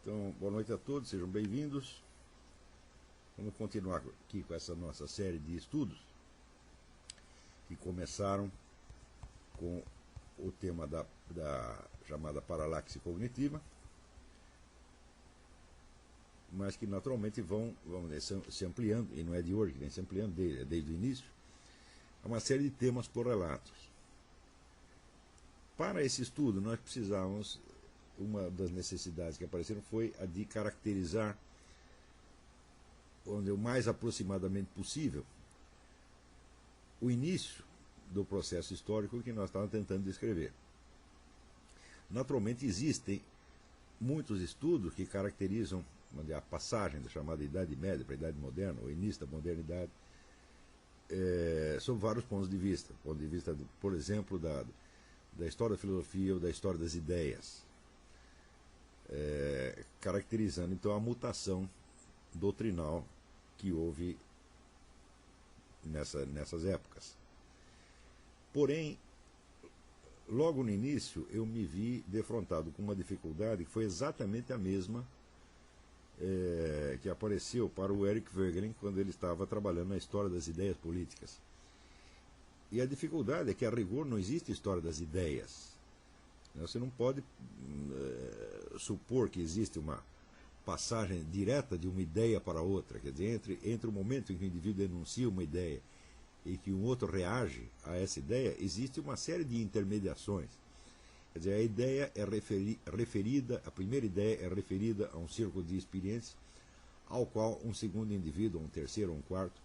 Então, boa noite a todos, sejam bem-vindos. Vamos continuar aqui com essa nossa série de estudos que começaram com o tema da chamada paralaxe cognitiva, mas que naturalmente vão se ampliando, e não é de hoje que vem se ampliando, desde o início, a uma série de temas correlatos. Para esse estudo, nós precisávamos, uma das necessidades que apareceram foi a de caracterizar, onde o mais aproximadamente possível, o início do processo histórico que nós estávamos tentando descrever. Naturalmente existem muitos estudos que caracterizam a passagem da chamada Idade Média para a Idade Moderna, o início da modernidade, sob vários pontos de vista. Ponto de vista, por exemplo, da história da filosofia ou da história das ideias, caracterizando então a mutação doutrinal que houve nessas épocas. Porém, logo no início eu me vi defrontado com uma dificuldade que foi exatamente a mesma que apareceu para o Eric Voegelin quando ele estava trabalhando na história das ideias políticas. E a dificuldade é que, a rigor, não existe história das ideias. Você não pode supor que existe uma passagem direta de uma ideia para outra. Quer dizer, entre o momento em que o indivíduo denuncia uma ideia e que um outro reage a essa ideia, existe uma série de intermediações. Quer dizer, a ideia é referida, a primeira ideia é referida a um círculo de experiências ao qual um segundo indivíduo, um terceiro ou um quarto,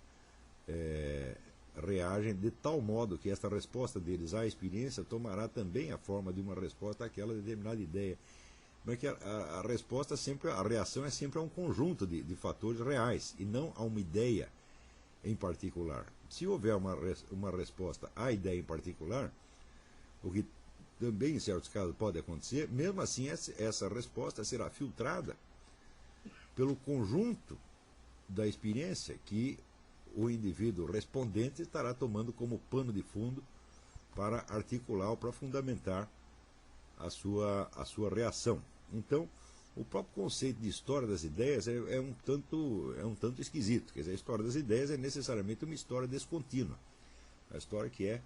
reagem de tal modo que esta resposta deles à experiência tomará também a forma de uma resposta àquela determinada ideia. Mas que a resposta sempre, a reação é sempre a um conjunto de fatores reais e não a uma ideia em particular. Se houver uma resposta à ideia em particular, o que também em certos casos pode acontecer, mesmo assim essa resposta será filtrada pelo conjunto da experiência que o indivíduo respondente estará tomando como pano de fundo para articular ou para fundamentar a sua reação. Então, o próprio conceito de história das ideias é um tanto esquisito. Quer dizer, a história das ideias é necessariamente uma história descontínua. A história que é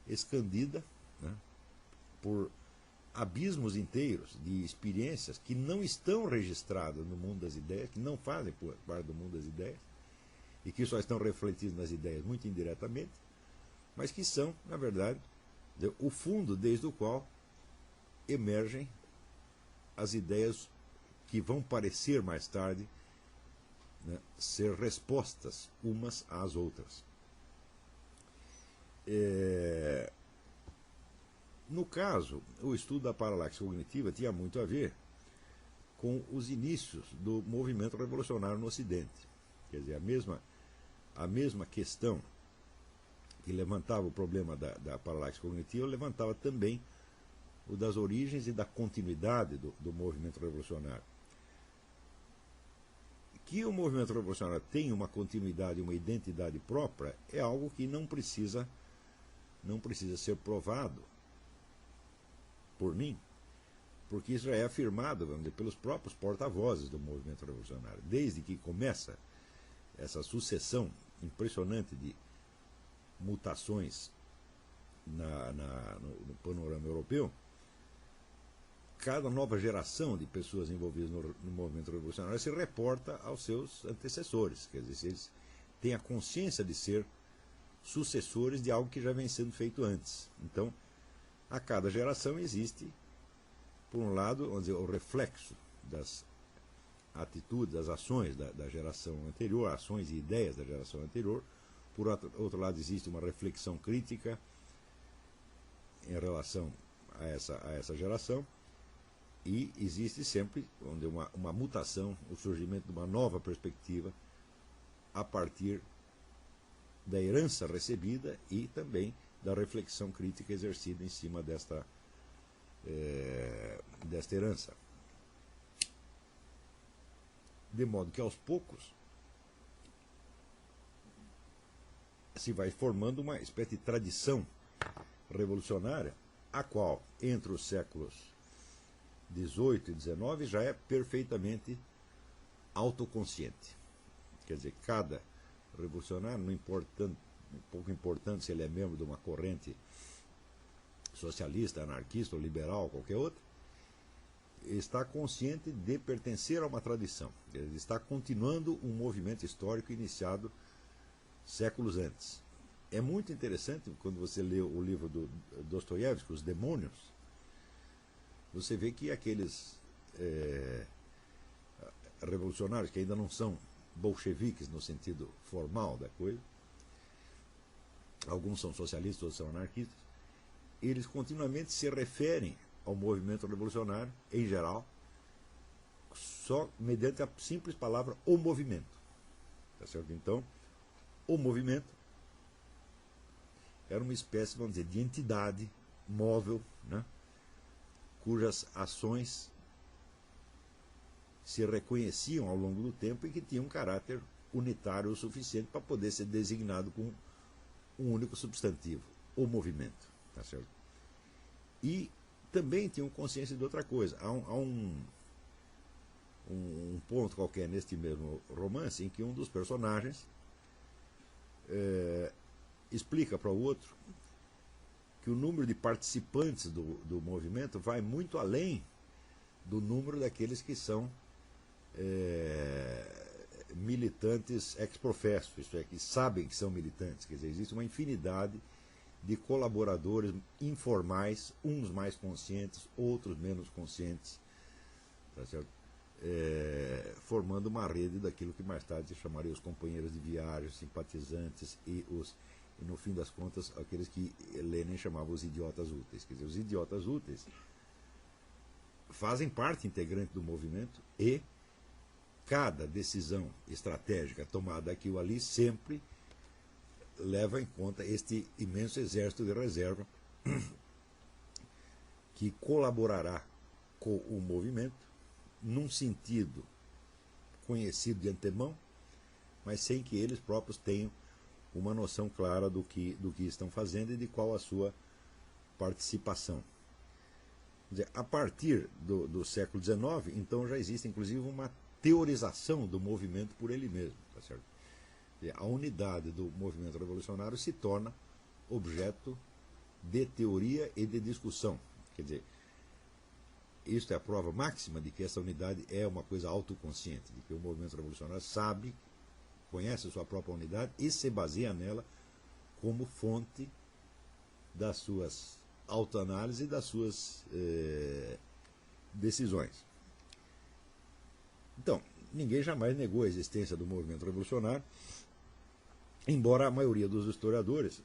escandida, né, por abismos inteiros de experiências que não estão registradas no mundo das ideias, que não fazem parte do mundo das ideias, e que só estão refletidos nas ideias muito indiretamente, mas que são, na verdade, o fundo desde o qual emergem as ideias que vão parecer mais tarde, né, ser respostas umas às outras. No caso, o estudo da paralaxe cognitiva tinha muito a ver com os inícios do movimento revolucionário no Ocidente. Quer dizer, a mesma questão que levantava o problema da paralaxe cognitiva levantava também o das origens e da continuidade do movimento revolucionário. Que o movimento revolucionário tem uma continuidade, uma identidade própria, é algo que não precisa ser provado por mim, porque isso já é afirmado, vamos dizer, pelos próprios porta-vozes do movimento revolucionário. Desde que começa essa sucessão impressionante de mutações no panorama europeu, cada nova geração de pessoas envolvidas no movimento revolucionário se reporta aos seus antecessores. Quer dizer, eles têm a consciência de ser sucessores de algo que já vem sendo feito antes. Então, a cada geração existe, por um lado, vamos dizer, o reflexo das atitudes, das ações da geração anterior, ações e ideias da geração anterior. Por outro lado, existe uma reflexão crítica em relação a essa geração. E existe sempre uma mutação, o surgimento de uma nova perspectiva a partir da herança recebida e também da reflexão crítica exercida em cima desta herança. De modo que, aos poucos, se vai formando uma espécie de tradição revolucionária, a qual, entre os séculos XVIII e XIX já é perfeitamente autoconsciente. Quer dizer, cada revolucionário, não importando, pouco importante se ele é membro de uma corrente socialista, anarquista ou liberal, qualquer outra, está consciente de pertencer a uma tradição. Ele está continuando um movimento histórico iniciado séculos antes. É muito interessante quando você lê o livro do Dostoiévski, Os Demônios, você vê que aqueles revolucionários que ainda não são bolcheviques no sentido formal da coisa, alguns são socialistas, outros são anarquistas, eles continuamente se referem ao movimento revolucionário, em geral, só mediante a simples palavra o movimento. Tá certo? Então, o movimento era uma espécie, vamos dizer, de entidade móvel, né, cujas ações se reconheciam ao longo do tempo e que tinham um caráter unitário o suficiente para poder ser designado com um único substantivo, o movimento. Tá certo? E também tinham consciência de outra coisa. Há um ponto qualquer neste mesmo romance em que um dos personagens explica para o outro que o número de participantes do movimento vai muito além do número daqueles que são militantes ex professo, isto é, que sabem que são militantes. Quer dizer, existe uma infinidade de colaboradores informais, uns mais conscientes, outros menos conscientes, tá certo? Formando uma rede daquilo que mais tarde se chamaria os companheiros de viagem, os simpatizantes e no fim das contas, aqueles que Lenin chamava os idiotas úteis. Quer dizer, os idiotas úteis fazem parte integrante do movimento e cada decisão estratégica tomada aqui ou ali sempre leva em conta este imenso exército de reserva que colaborará com o movimento num sentido conhecido de antemão, mas sem que eles próprios tenham uma noção clara do que estão fazendo e de qual a sua participação. Quer dizer, a partir do século XIX, então já existe inclusive uma teorização do movimento por ele mesmo. Tá certo? A unidade do movimento revolucionário se torna objeto de teoria e de discussão. Quer dizer, isto é a prova máxima de que essa unidade é uma coisa autoconsciente, de que o movimento revolucionário sabe, conhece a sua própria unidade e se baseia nela como fonte das suas autoanálises e das suas decisões. Então, ninguém jamais negou a existência do movimento revolucionário, embora a maioria dos historiadores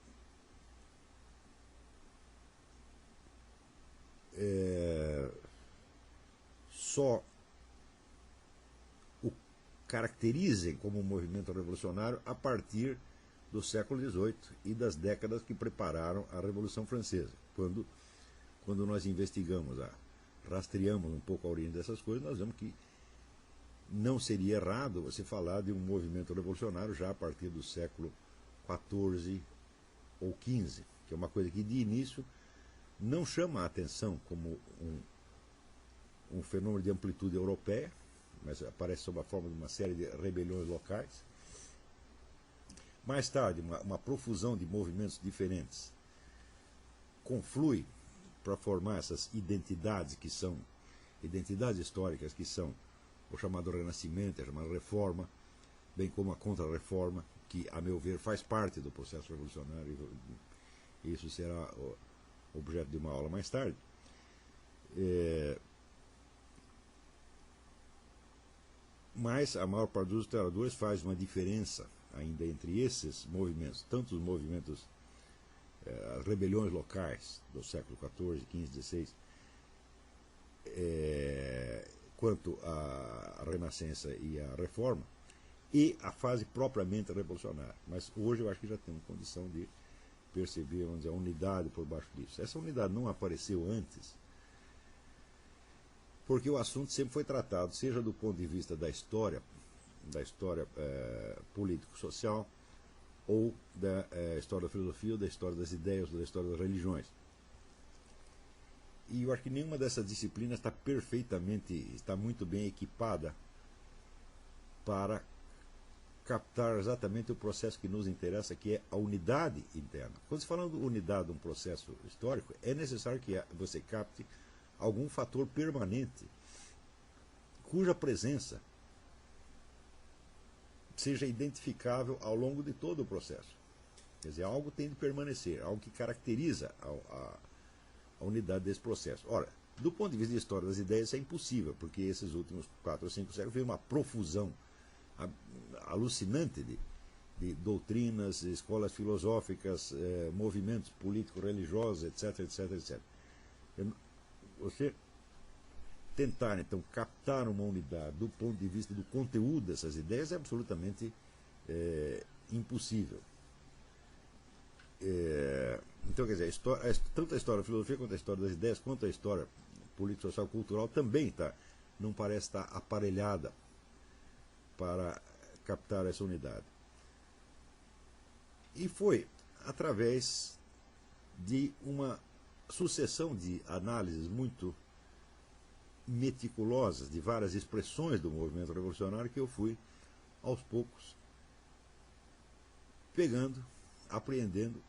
só o caracterizem como um movimento revolucionário a partir do século XVIII e das décadas que prepararam a Revolução Francesa. Quando nós investigamos, rastreamos um pouco a origem dessas coisas, nós vemos que não seria errado você falar de um movimento revolucionário já a partir do século XIV ou XV, que é uma coisa que de início não chama a atenção como um fenômeno de amplitude europeia, mas aparece sob a forma de uma série de rebeliões locais. Mais tarde, uma profusão de movimentos diferentes conflui para formar essas identidades que são identidades históricas, que são o chamado Renascimento, a chamada Reforma, bem como a Contra-Reforma, que, a meu ver, faz parte do processo revolucionário, e isso será objeto de uma aula mais tarde. Mas a maior parte dos historiadores faz uma diferença ainda entre esses movimentos, tanto os movimentos, as rebeliões locais do século XIV, XV, XVI, quanto a Renascença e a Reforma, e a fase propriamente revolucionária. Mas hoje eu acho que já temos condição de perceber, vamos dizer, a unidade por baixo disso. Essa unidade não apareceu antes, porque o assunto sempre foi tratado, seja do ponto de vista da história político-social, ou da história da filosofia, ou da história das ideias, ou da história das religiões. E eu acho que nenhuma dessas disciplinas está muito bem equipada para captar exatamente o processo que nos interessa, que é a unidade interna. Quando se fala de unidade de um processo histórico, é necessário que você capte algum fator permanente cuja presença seja identificável ao longo de todo o processo. Quer dizer, algo tem de permanecer, algo que caracteriza a unidade desse processo. Ora, do ponto de vista da história das ideias, isso é impossível, porque esses últimos 4 ou 5 séculos veio uma profusão alucinante de doutrinas, escolas filosóficas, movimentos políticos, religiosos, etc, etc, etc. Você tentar, então, captar uma unidade do ponto de vista do conteúdo dessas ideias é absolutamente impossível. Então, quer dizer, tanto a história da filosofia quanto a história das ideias, quanto a história política, social, cultural, também não parece estar aparelhada para captar essa unidade. E foi através de uma sucessão de análises muito meticulosas de várias expressões do movimento revolucionário que eu fui, aos poucos, pegando, apreendendo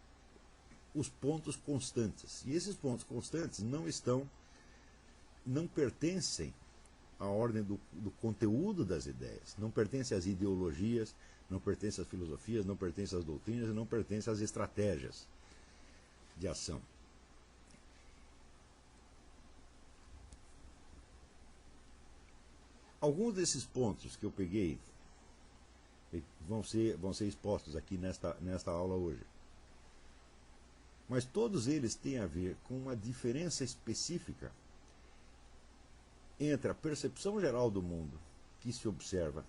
os pontos constantes. E esses pontos constantes não pertencem à ordem do conteúdo das ideias, não pertencem às ideologias, não pertencem às filosofias, não pertencem às doutrinas e não pertencem às estratégias de ação. Alguns desses pontos que eu peguei vão ser expostos aqui nesta aula hoje. Mas todos eles têm a ver com uma diferença específica entre a percepção geral do mundo que se observa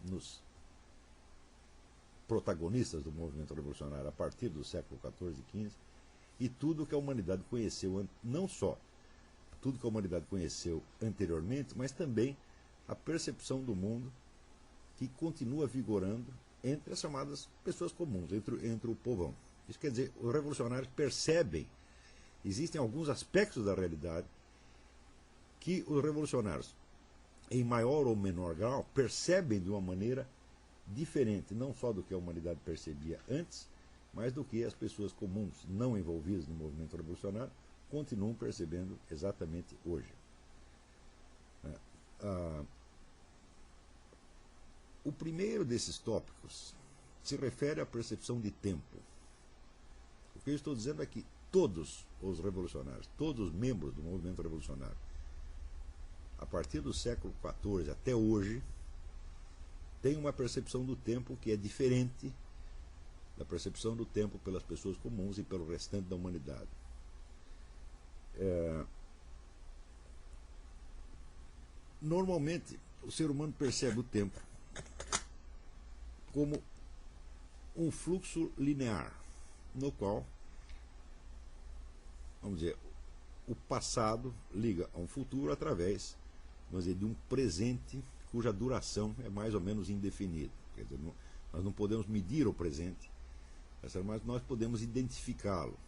nos protagonistas do movimento revolucionário a partir do século XIV e XV e tudo que a humanidade conheceu, não só tudo que a humanidade conheceu anteriormente, mas também a percepção do mundo que continua vigorando entre as chamadas pessoas comuns, entre o povão. Isso quer dizer, os revolucionários percebem, existem alguns aspectos da realidade que os revolucionários, em maior ou menor grau, percebem de uma maneira diferente, não só do que a humanidade percebia antes, mas do que as pessoas comuns, não envolvidas no movimento revolucionário, continuam percebendo exatamente hoje. O primeiro desses tópicos se refere à percepção de tempo. O que eu estou dizendo é que todos os revolucionários, todos os membros do movimento revolucionário, a partir do século XIV até hoje, têm uma percepção do tempo que é diferente da percepção do tempo pelas pessoas comuns e pelo restante da humanidade. Normalmente, o ser humano percebe o tempo como um fluxo linear, no qual, vamos dizer, o passado liga a um futuro através, vamos dizer, de um presente cuja duração é mais ou menos indefinida. Quer dizer, nós não podemos medir o presente, mas nós podemos identificá-lo.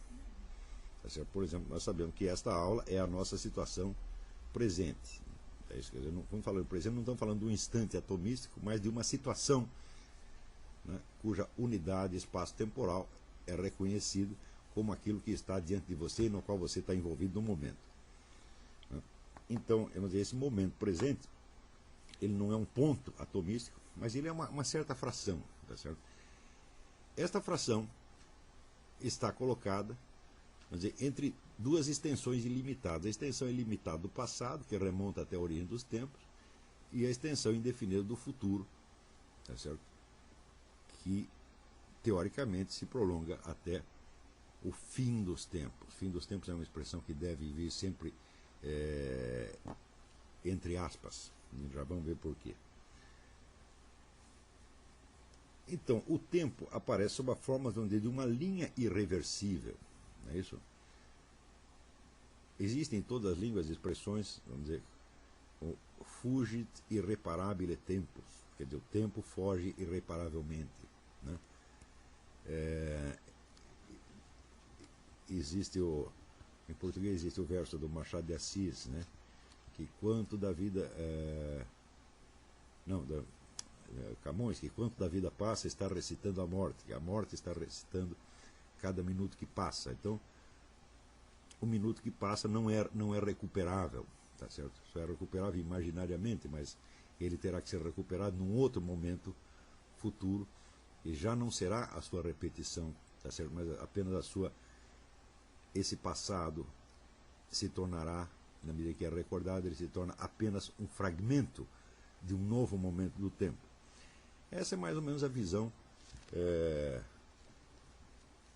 Por exemplo, nós sabemos que esta aula é a nossa situação presente. É isso, quer dizer, quando falamos presente, não estamos falando de um instante atomístico, mas de uma situação, né, cuja unidade espaço-temporal é reconhecido como aquilo que está diante de você e no qual você está envolvido no momento. Então, vamos dizer, esse momento presente, ele não é um ponto atomístico, mas ele é uma certa fração. Tá certo? Esta fração está colocada, vamos dizer, entre duas extensões ilimitadas. A extensão ilimitada do passado, que remonta até a origem dos tempos, e a extensão indefinida do futuro, tá certo? Que, teoricamente, se prolonga até o fim dos tempos. O fim dos tempos é uma expressão que deve vir sempre entre aspas. Já vamos ver por quê. Então, o tempo aparece sob a forma, vamos dizer, de uma linha irreversível. Não é isso? Existem em todas as línguas expressões, vamos dizer, o fugit irreparabile tempus, quer dizer, o tempo foge irreparavelmente. Né? Existe Em português existe o verso do Machado de Assis, né? Que quanto da vida... Camões, que quanto da vida passa está recitando a morte, que a morte está recitando cada minuto que passa. Então, o minuto que passa não é recuperável, tá certo? Só é recuperável imaginariamente, mas ele terá que ser recuperado num outro momento futuro, e já não será a sua repetição, tá certo? Mas apenas esse passado se tornará, na medida que é recordado, ele se torna apenas um fragmento de um novo momento do tempo. Essa é mais ou menos a visão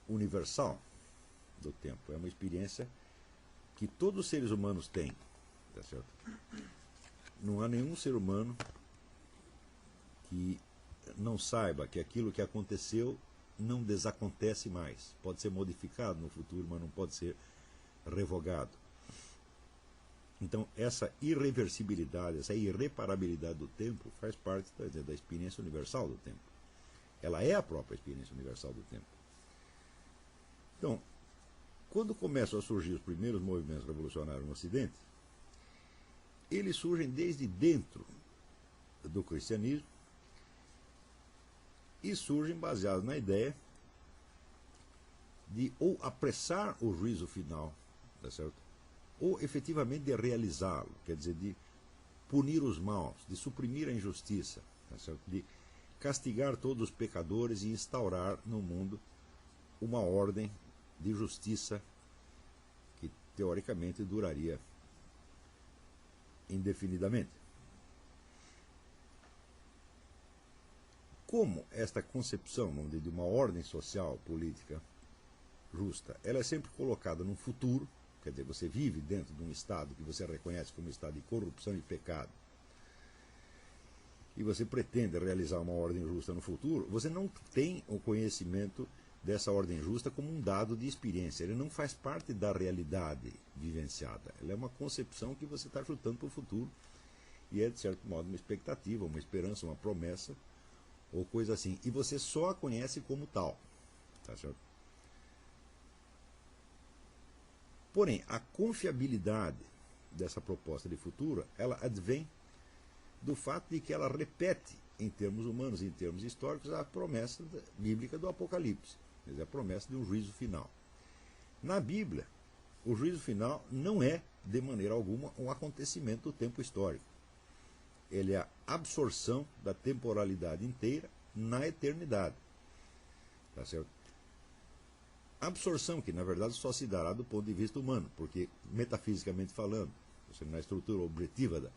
universal do tempo. É uma experiência que todos os seres humanos têm, tá certo? Não há nenhum ser humano que não saiba que aquilo que aconteceu não desacontece mais. Pode ser modificado no futuro, mas não pode ser revogado. Então, essa irreversibilidade, essa irreparabilidade do tempo faz parte da experiência universal do tempo. Ela é a própria experiência universal do tempo. Então, quando começam a surgir os primeiros movimentos revolucionários no Ocidente, eles surgem desde dentro do cristianismo e surgem baseados na ideia de ou apressar o juízo final, tá certo? Ou efetivamente de realizá-lo, quer dizer, de punir os maus, de suprimir a injustiça, tá certo? De castigar todos os pecadores e instaurar no mundo uma ordem de justiça que teoricamente duraria indefinidamente. Como esta concepção, vamos dizer, de uma ordem social, política justa, ela é sempre colocada num futuro, quer dizer, você vive dentro de um Estado que você reconhece como um Estado de corrupção e pecado, e você pretende realizar uma ordem justa no futuro, você não tem o conhecimento dessa ordem justa como um dado de experiência. Ele não faz parte da realidade vivenciada. Ela é uma concepção que você está chutando para o futuro, e é, de certo modo, uma expectativa, uma esperança, uma promessa, ou coisa assim. E você só a conhece como tal. Tá certo? Porém, a confiabilidade dessa proposta de futuro, ela advém do fato de que ela repete, em termos humanos, em termos históricos, a promessa bíblica do Apocalipse, quer dizer, a promessa de um juízo final. Na Bíblia, o juízo final não é, de maneira alguma, um acontecimento do tempo histórico. Ele é a absorção da temporalidade inteira na eternidade. Tá certo? Absorção que, na verdade, só se dará do ponto de vista humano, porque, metafisicamente falando, na estrutura objetiva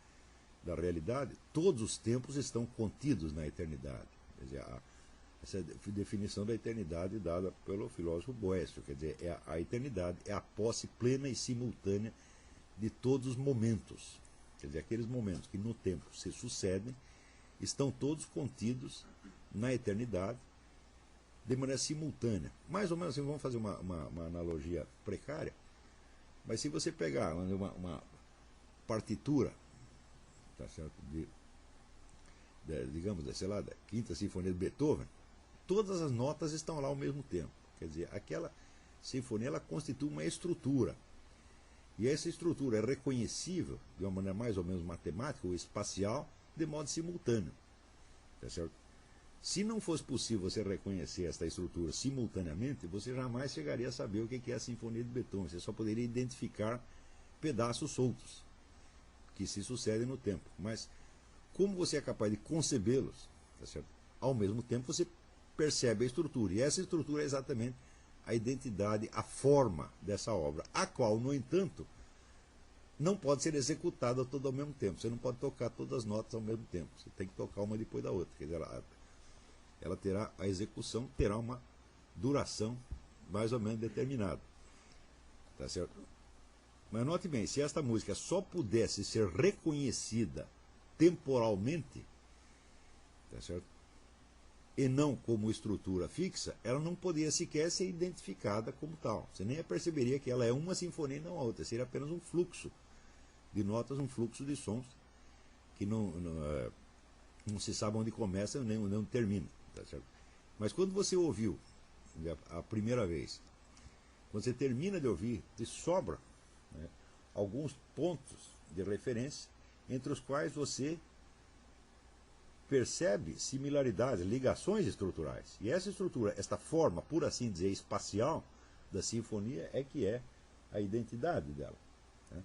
da realidade, todos os tempos estão contidos na eternidade. Quer dizer, essa é a definição da eternidade dada pelo filósofo Boécio. Quer dizer, a eternidade é a posse plena e simultânea de todos os momentos. Quer dizer, aqueles momentos que no tempo se sucedem, estão todos contidos na eternidade, de maneira simultânea. Mais ou menos assim, vamos fazer uma analogia precária, mas se você pegar uma partitura, tá certo, digamos, sei lá, da Quinta Sinfonia de Beethoven, todas as notas estão lá ao mesmo tempo. Quer dizer, aquela sinfonia ela constitui uma estrutura. E essa estrutura é reconhecível de uma maneira mais ou menos matemática ou espacial, de modo simultâneo. Tá certo? Se não fosse possível você reconhecer esta estrutura simultaneamente, você jamais chegaria a saber o que é a Sinfonia de Beethoven. Você só poderia identificar pedaços soltos que se sucedem no tempo. Mas como você é capaz de concebê-los, tá certo? Ao mesmo tempo você percebe a estrutura. E essa estrutura é exatamente a identidade, a forma dessa obra, a qual, no entanto, não pode ser executada toda ao mesmo tempo. Você não pode tocar todas as notas ao mesmo tempo. Você tem que tocar uma depois da outra. Quer dizer, ela terá, a execução terá uma duração mais ou menos determinada. Tá certo? Mas note bem, se esta música só pudesse ser reconhecida temporalmente, tá certo? E não como estrutura fixa, ela não poderia sequer ser identificada como tal. Você nem perceberia que ela é uma sinfonia e não a outra. Seria apenas um fluxo de notas, um fluxo de sons que não se sabe onde começa nem onde termina. Tá certo? Mas quando você ouviu a primeira vez Quando você termina de ouvir, te sobra, né, alguns pontos de referência entre os quais você percebe similaridades, ligações estruturais. E essa estrutura, esta forma, por assim dizer, espacial da sinfonia é que é a identidade dela, né?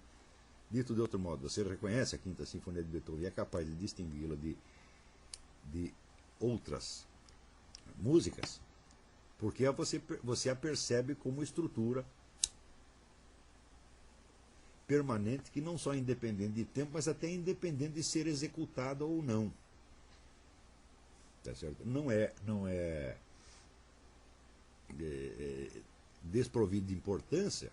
Dito de outro modo, você reconhece a Quinta Sinfonia de Beethoven e é capaz de distingui-la de outras músicas, porque você a percebe como estrutura permanente, que não só é independente de tempo, mas até independente de ser executada ou não. Tá certo? Não é desprovido de importância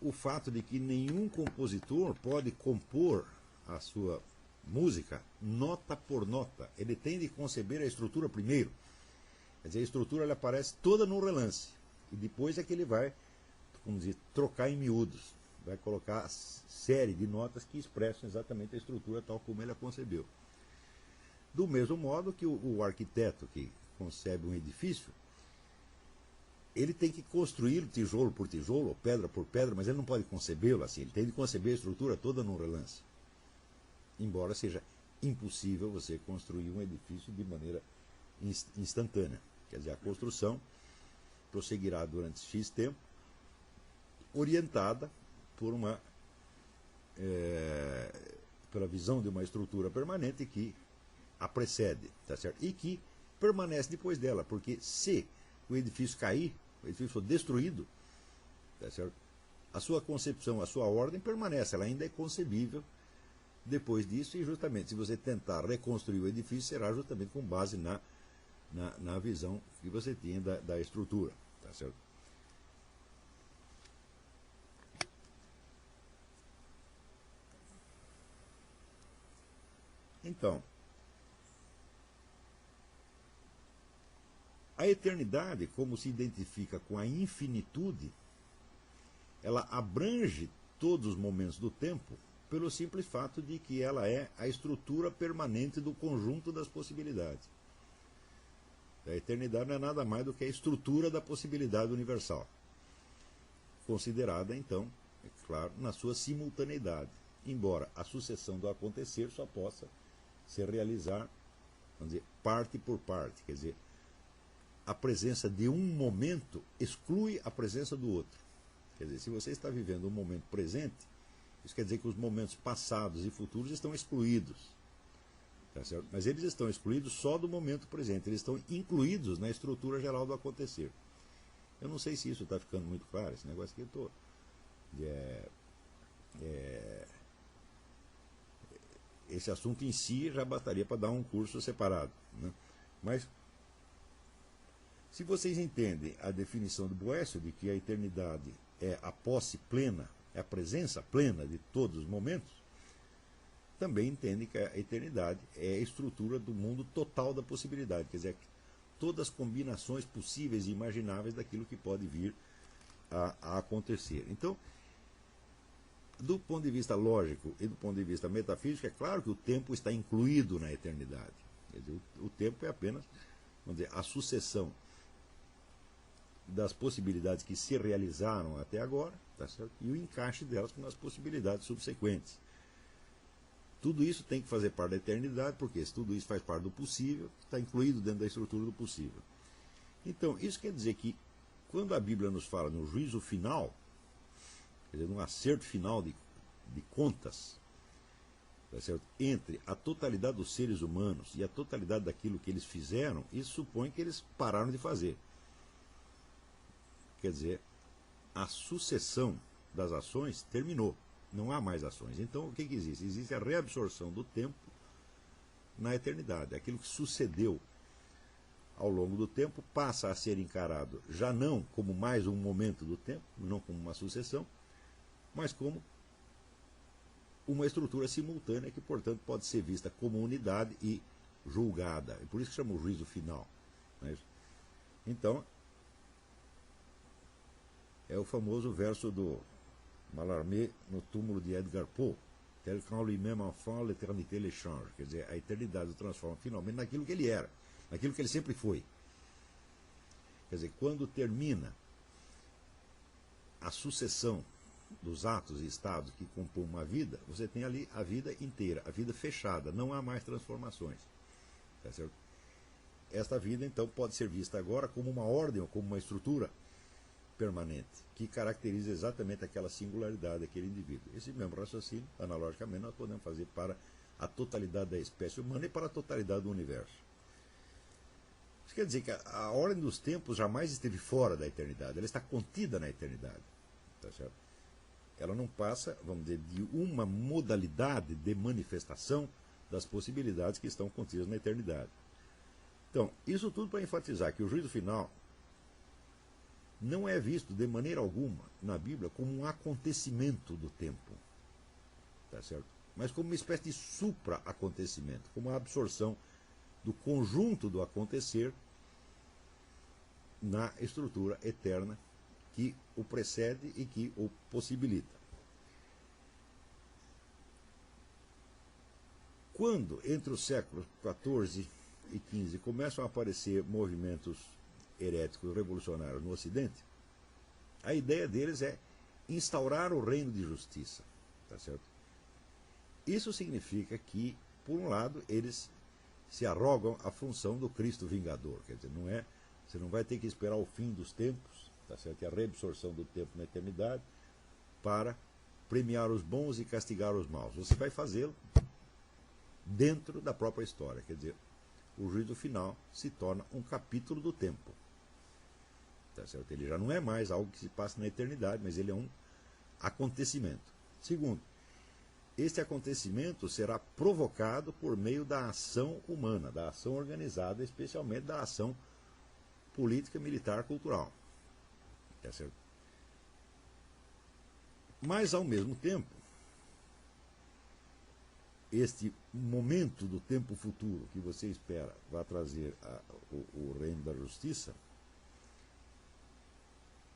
o fato de que nenhum compositor pode compor a sua música nota por nota. Ele tem de conceber a estrutura primeiro. Quer dizer, a estrutura ela aparece toda no relance. E depois é que ele vai, vamos dizer, trocar em miúdos. Vai colocar a série de notas que expressam exatamente a estrutura tal como ele a concebeu. Do mesmo modo que o arquiteto que concebe um edifício, ele tem que construí-lo tijolo por tijolo, ou pedra por pedra, mas ele não pode concebê-lo assim. Ele tem de conceber a estrutura toda num relance. Embora seja impossível você construir um edifício de maneira instantânea. Quer dizer, a construção prosseguirá durante X tempo, orientada por pela visão de uma estrutura permanente que a precede, tá certo? E que permanece depois dela, porque se o edifício cair, o edifício for destruído, tá certo? A sua concepção, a sua ordem permanece, ela ainda é concebível depois disso, e justamente se você tentar reconstruir o edifício, será justamente com base na visão que você tinha da estrutura, tá certo? Então, a eternidade, como se identifica com a infinitude, ela abrange todos os momentos do tempo pelo simples fato de que ela é a estrutura permanente do conjunto das possibilidades. A eternidade não é nada mais do que a estrutura da possibilidade universal, considerada, então, é claro, na sua simultaneidade, embora a sucessão do acontecer só possa se realizar, vamos dizer, parte por parte, quer dizer, a presença de um momento exclui a presença do outro. Quer dizer, se você está vivendo um momento presente, isso quer dizer que os momentos passados e futuros estão excluídos. Tá certo? Mas eles estão excluídos só do momento presente, eles estão incluídos na estrutura geral do acontecer. Eu não sei se isso está ficando muito claro, esse negócio que eu estou... esse assunto em si já bastaria para dar um curso separado, né? Mas, se vocês entendem a definição do Boécio de que a eternidade é a posse plena, é a presença plena de todos os momentos, também entendem que a eternidade é a estrutura do mundo total da possibilidade, quer dizer, todas as combinações possíveis e imagináveis daquilo que pode vir a acontecer. Então, do ponto de vista lógico e do ponto de vista metafísico, é claro que o tempo está incluído na eternidade. Quer dizer, o tempo é apenas, vamos dizer, a sucessão das possibilidades que se realizaram até agora, tá certo? E o encaixe delas com as possibilidades subsequentes. Tudo isso tem que fazer parte da eternidade, porque se tudo isso faz parte do possível, está incluído dentro da estrutura do possível. Então, isso quer dizer que, quando a Bíblia nos fala no juízo final, quer dizer, num acerto final de contas, tá certo? Entre a totalidade dos seres humanos e a totalidade daquilo que eles fizeram, isso supõe que eles pararam de fazer. Quer dizer, a sucessão das ações terminou. Não há mais ações. Então, o que existe? Existe a reabsorção do tempo na eternidade. Aquilo que sucedeu ao longo do tempo passa a ser encarado já não como mais um momento do tempo, não como uma sucessão, mas como uma estrutura simultânea que, portanto, pode ser vista como unidade e julgada. É por isso que chama o juízo final. Não é isso? Então, é o famoso verso do Mallarmé no túmulo de Edgar Poe, tel quand lui-même enfant, l'éternité le change. Quer dizer, a eternidade o transforma finalmente naquilo que ele era, naquilo que ele sempre foi. Quer dizer, quando termina a sucessão dos atos e estados que compõem uma vida, você tem ali a vida inteira, a vida fechada, não há mais transformações. Tá certo? Esta vida, então, pode ser vista agora como uma ordem ou como uma estrutura permanente, que caracteriza exatamente aquela singularidade daquele indivíduo. Esse mesmo raciocínio, analogicamente, nós podemos fazer para a totalidade da espécie humana e para a totalidade do universo. Isso quer dizer que a ordem dos tempos jamais esteve fora da eternidade, ela está contida na eternidade. Tá certo? Ela não passa, vamos dizer, de uma modalidade de manifestação das possibilidades que estão contidas na eternidade. Então, isso tudo para enfatizar que o juízo final não é visto de maneira alguma na Bíblia como um acontecimento do tempo, tá certo? Mas como uma espécie de supra-acontecimento, como a absorção do conjunto do acontecer na estrutura eterna que o precede e que o possibilita. Quando, entre os séculos XIV e XV, começam a aparecer movimentos heréticos revolucionários no Ocidente, a ideia deles é instaurar o reino de justiça. Tá certo? Isso significa que, por um lado, eles se arrogam a função do Cristo Vingador. Quer dizer, você não vai ter que esperar o fim dos tempos, tá certo? E a reabsorção do tempo na eternidade para premiar os bons e castigar os maus. Você vai fazê-lo dentro da própria história. Quer dizer, o juízo final se torna um capítulo do tempo. Tá certo? Ele já não é mais algo que se passa na eternidade, mas ele é um acontecimento. Segundo, este acontecimento será provocado por meio da ação humana, da ação organizada, especialmente da ação política, militar, cultural. Tá certo? Mas, ao mesmo tempo, este momento do tempo futuro que você espera vai trazer o reino da justiça,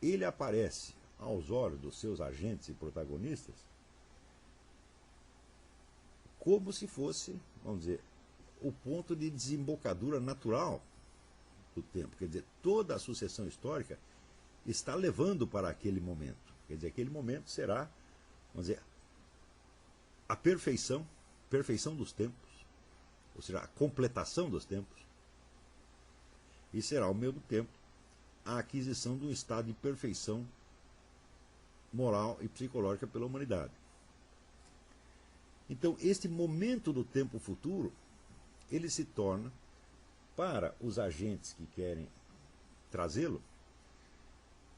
ele aparece aos olhos dos seus agentes e protagonistas como se fosse, vamos dizer, o ponto de desembocadura natural do tempo. Quer dizer, toda a sucessão histórica está levando para aquele momento. Quer dizer, aquele momento será, vamos dizer, a perfeição dos tempos, ou seja, a completação dos tempos, e será, ao mesmo tempo, a aquisição de um estado de perfeição moral e psicológica pela humanidade. Então, este momento do tempo futuro, ele se torna, para os agentes que querem trazê-lo,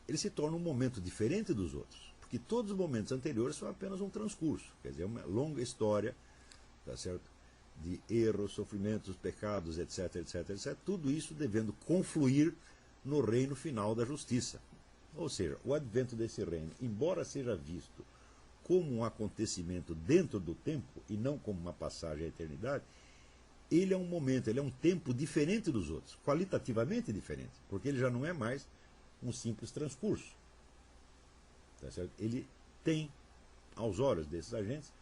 ele se torna um momento diferente dos outros, porque todos os momentos anteriores são apenas um transcurso, quer dizer, uma longa história, tá certo? De erros, sofrimentos, pecados, etc, etc, etc, tudo isso devendo confluir no reino final da justiça. Ou seja, o advento desse reino, embora seja visto como um acontecimento dentro do tempo e não como uma passagem à eternidade, ele é um momento, ele é um tempo diferente dos outros, qualitativamente diferente, porque ele já não é mais um simples transcurso. Tá certo? Ele tem, aos olhos desses agentes,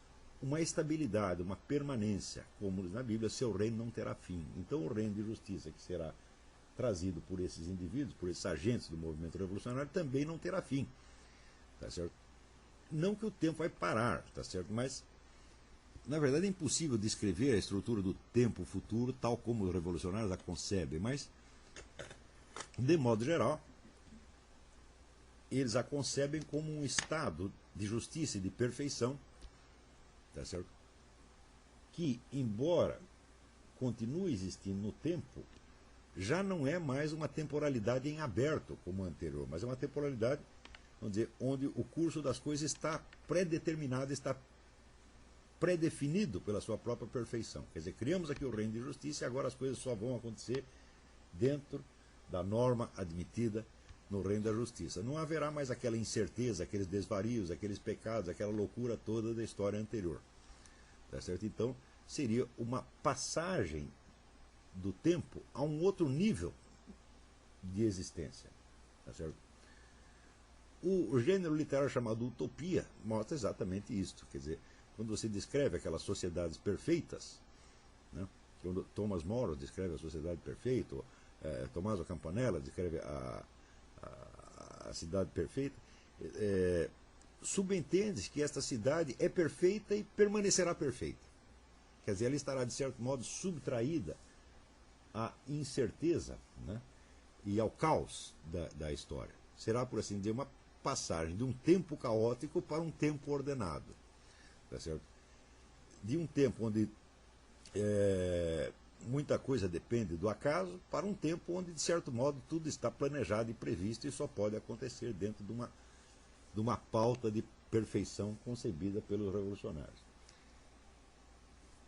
uma estabilidade, uma permanência, como diz na Bíblia, seu reino não terá fim. Então o reino de justiça que será trazido por esses indivíduos, por esses agentes do movimento revolucionário, também não terá fim. Tá certo? Não que o tempo vai parar, tá certo? Mas, na verdade, é impossível descrever a estrutura do tempo futuro tal como os revolucionários a concebem, mas, de modo geral, eles a concebem como um estado de justiça e de perfeição, tá certo? Que, embora continue existindo no tempo, já não é mais uma temporalidade em aberto como a anterior, mas é uma temporalidade, vamos dizer, onde o curso das coisas está pré-determinado, está pré-definido pela sua própria perfeição. Quer dizer, criamos aqui o reino de justiça e agora as coisas só vão acontecer dentro da norma admitida no reino da justiça. Não haverá mais aquela incerteza, aqueles desvarios, aqueles pecados, aquela loucura toda da história anterior. Tá certo? Então, seria uma passagem do tempo a um outro nível de existência. Tá certo? O gênero literário chamado utopia mostra exatamente isso. Quer dizer, quando você descreve aquelas sociedades perfeitas, né, quando Thomas More descreve a sociedade perfeita, ou, Tommaso Campanella descreve a cidade perfeita, subentende que esta cidade é perfeita e permanecerá perfeita. Quer dizer, ela estará, de certo modo, subtraída à incerteza, né, e ao caos da história. Será, por assim dizer, uma passagem de um tempo caótico para um tempo ordenado. Tá certo? De um tempo onde muita coisa depende do acaso, para um tempo onde, de certo modo, tudo está planejado e previsto e só pode acontecer dentro de uma pauta de perfeição concebida pelos revolucionários.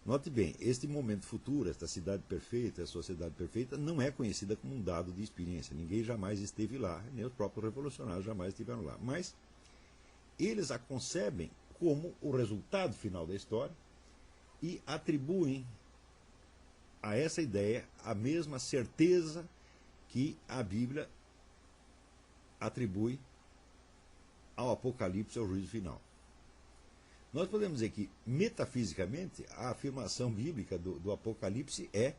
Note bem, este momento futuro, esta cidade perfeita, a sociedade perfeita, não é conhecida como um dado de experiência. Ninguém jamais esteve lá, nem os próprios revolucionários jamais estiveram lá. Mas eles a concebem como o resultado final da história e atribuem a essa ideia a mesma certeza que a Bíblia atribui ao Apocalipse, ao juízo final. Nós podemos dizer que, metafisicamente, a afirmação bíblica do Apocalipse é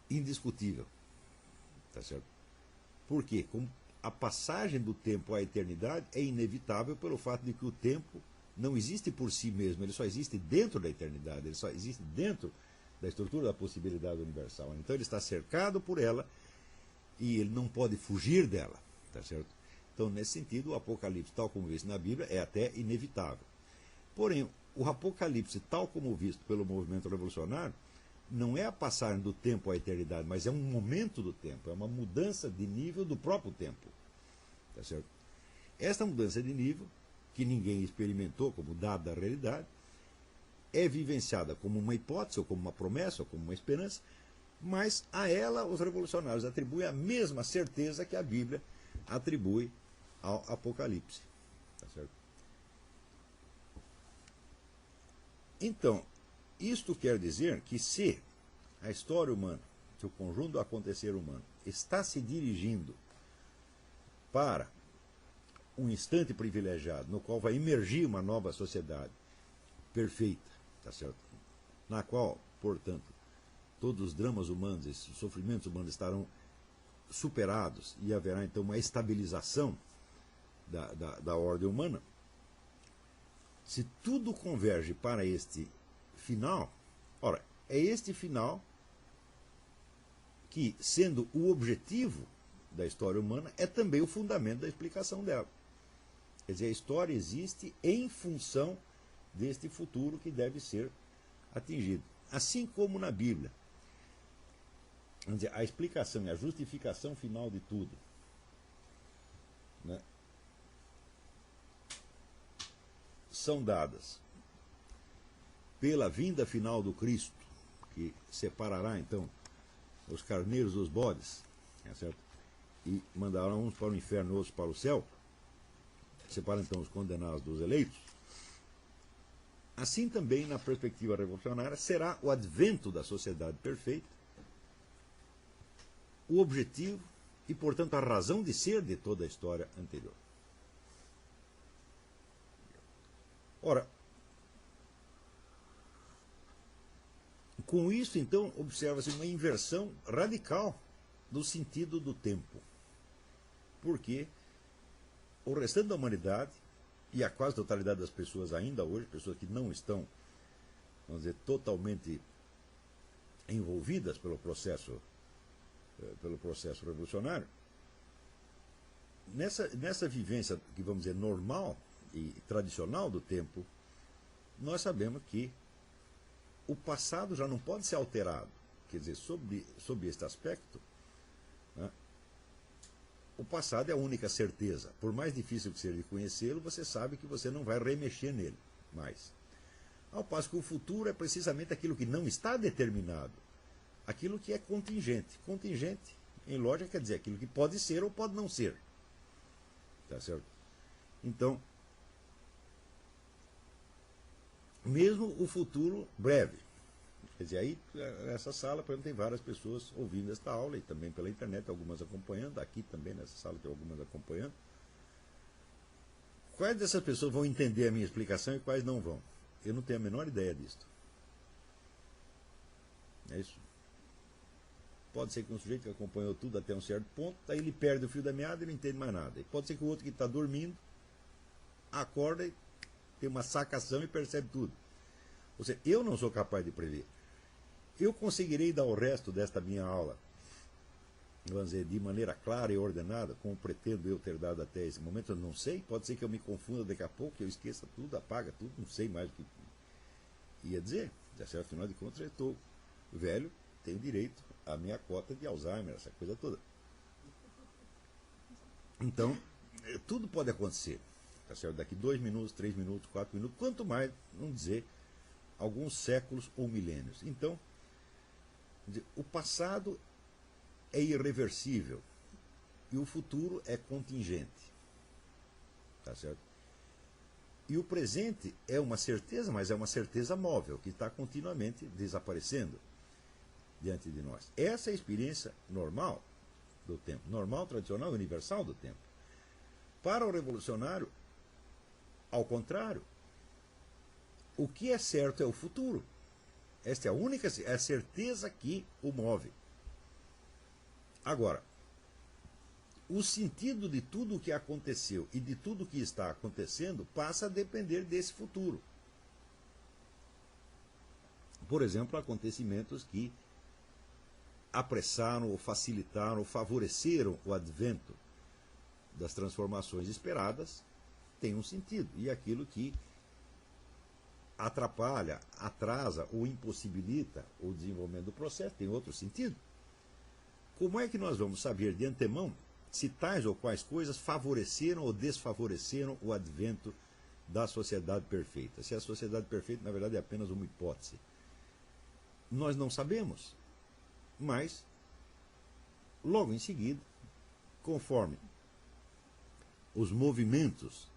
indiscutível. Tá certo? Por quê? Como a passagem do tempo à eternidade é inevitável pelo fato de que o tempo não existe por si mesmo, ele só existe dentro da eternidade, ele só existe dentro da estrutura da possibilidade universal. Então ele está cercado por ela e ele não pode fugir dela. Tá certo? Então, nesse sentido, o Apocalipse, tal como visto na Bíblia, é até inevitável. Porém, o Apocalipse, tal como visto pelo movimento revolucionário, não é a passagem do tempo à eternidade, mas é um momento do tempo, é uma mudança de nível do próprio tempo. Tá certo? Esta mudança de nível, que ninguém experimentou como dado da realidade, é vivenciada como uma hipótese, ou como uma promessa, ou como uma esperança, mas a ela os revolucionários atribuem a mesma certeza que a Bíblia atribui ao Apocalipse. Tá certo? Então, isto quer dizer que se a história humana, se o conjunto do acontecer humano está se dirigindo para um instante privilegiado, no qual vai emergir uma nova sociedade perfeita, tá certo? Na qual, portanto, todos os dramas humanos, esses sofrimentos humanos estarão superados e haverá então uma estabilização da ordem humana. Se tudo converge para este final, ora, é este final que, sendo o objetivo da história humana, é também o fundamento da explicação dela. Quer dizer, a história existe em função deste futuro que deve ser atingido. Assim como na Bíblia. Vamos dizer, a explicação e a justificação final de tudo, né, são dadas pela vinda final do Cristo, que separará então os carneiros dos bodes, é certo? E mandará uns para o inferno, outros para o céu, separa então os condenados dos eleitos. Assim também, na perspectiva revolucionária, será o advento da sociedade perfeita o objetivo e, portanto, a razão de ser de toda a história anterior. Ora, com isso, então, observa-se uma inversão radical do sentido do tempo. Porque o restante da humanidade, e a quase totalidade das pessoas ainda hoje, pessoas que não estão, vamos dizer, totalmente envolvidas pelo processo revolucionário, nessa vivência, que vamos dizer, normal e tradicional do tempo, nós sabemos que o passado já não pode ser alterado. Quer dizer, sob este aspecto, né, o passado é a única certeza. Por mais difícil que seja de conhecê-lo, você sabe que você não vai remexer nele mais. Ao passo que o futuro é precisamente aquilo que não está determinado, aquilo que é contingente. Contingente, em lógica, quer dizer aquilo que pode ser ou pode não ser. Tá certo? Então, mesmo o futuro breve. Quer dizer, aí, nessa sala, por exemplo, tem várias pessoas ouvindo esta aula, e também pela internet, algumas acompanhando, aqui também nessa sala tem algumas acompanhando. Quais dessas pessoas vão entender a minha explicação e quais não vão? Eu não tenho a menor ideia disso. É isso. Pode ser que um sujeito que acompanhou tudo até um certo ponto, aí ele perde o fio da meada e não entende mais nada. E pode ser que o outro que está dormindo, acorda e tem uma sacação e percebe tudo. Ou seja, eu não sou capaz de prever. Eu conseguirei dar o resto desta minha aula, vamos dizer, de maneira clara e ordenada, como pretendo eu ter dado até esse momento, eu não sei, pode ser que eu me confunda daqui a pouco, que eu esqueça tudo, apaga tudo, não sei mais o que ia dizer. Afinal de contas, eu estou velho, tenho direito à minha cota de Alzheimer, essa coisa toda. Então, tudo pode acontecer. Tá certo? Daqui 2 minutos, 3 minutos, 4 minutos, quanto mais, não dizer, alguns séculos ou milênios. Então, o passado é irreversível e o futuro é contingente. Tá certo? E o presente é uma certeza, mas é uma certeza móvel, que está continuamente desaparecendo diante de nós. Essa é a experiência normal do tempo, normal, tradicional, universal do tempo. Para o revolucionário, ao contrário, o que é certo é o futuro. Esta é a única, é a certeza que o move. Agora, o sentido de tudo o que aconteceu e de tudo o que está acontecendo passa a depender desse futuro. Por exemplo, acontecimentos que apressaram ou facilitaram ou favoreceram o advento das transformações esperadas tem um sentido. E aquilo que atrapalha, atrasa ou impossibilita o desenvolvimento do processo tem outro sentido. Como é que nós vamos saber de antemão se tais ou quais coisas favoreceram ou desfavoreceram o advento da sociedade perfeita? Se a sociedade perfeita, na verdade, é apenas uma hipótese. Nós não sabemos, mas, logo em seguida, conforme os movimentos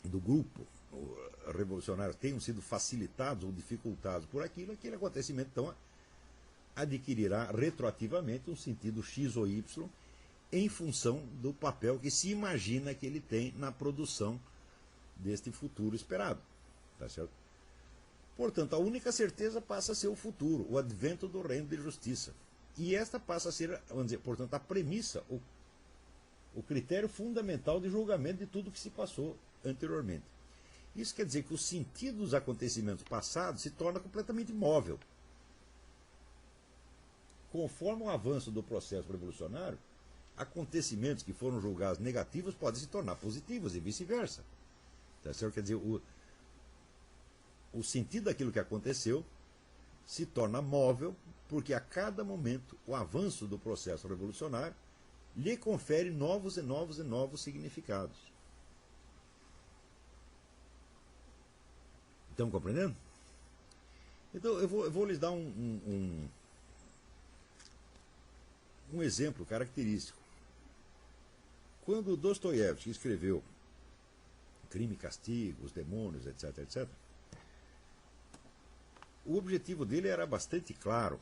do grupo revolucionário tenham sido facilitados ou dificultados por aquele acontecimento, então, adquirirá retroativamente um sentido X ou Y em função do papel que se imagina que ele tem na produção deste futuro esperado. Tá certo? Portanto, a única certeza passa a ser o futuro, o advento do reino de justiça. E esta passa a ser, vamos dizer, portanto, a premissa, o critério fundamental de julgamento de tudo que se passou anteriormente. Isso quer dizer que o sentido dos acontecimentos passados se torna completamente imóvel. Conforme o avanço do processo revolucionário, acontecimentos que foram julgados negativos podem se tornar positivos e vice-versa. Tá certo? Quer dizer, o sentido daquilo que aconteceu se torna móvel, porque a cada momento o avanço do processo revolucionário lhe confere novos e novos e novos significados. Estão compreendendo? Então eu vou lhes dar um exemplo característico. Quando Dostoiévski escreveu Crime e Castigo, Os Demônios, etc., etc., o objetivo dele era bastante claro.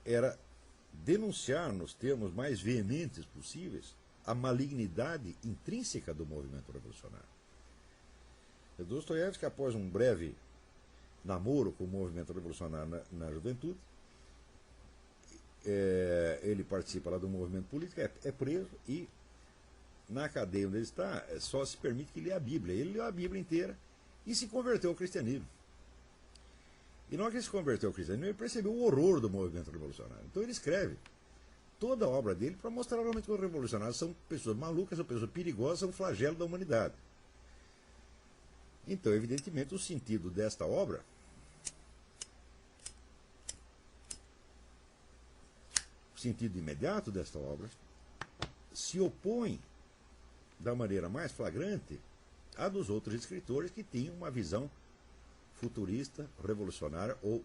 Era denunciar, nos termos mais veementes possíveis, a malignidade intrínseca do movimento revolucionário. Dostoiévski, após um breve namoro com o movimento revolucionário na juventude, ele participa lá do movimento político, é preso e na cadeia onde ele está só se permite que lê a Bíblia. Ele leu a Bíblia inteira e se converteu ao cristianismo. E na hora que ele se converteu ao cristianismo, ele percebeu o horror do movimento revolucionário. Então ele escreve toda a obra dele para mostrar realmente que os revolucionários são pessoas malucas, são pessoas perigosas, são um flagelo da humanidade. Então, evidentemente, o sentido desta obra o sentido imediato desta obra se opõe da maneira mais flagrante à dos outros escritores que tinham uma visão futurista, revolucionária ou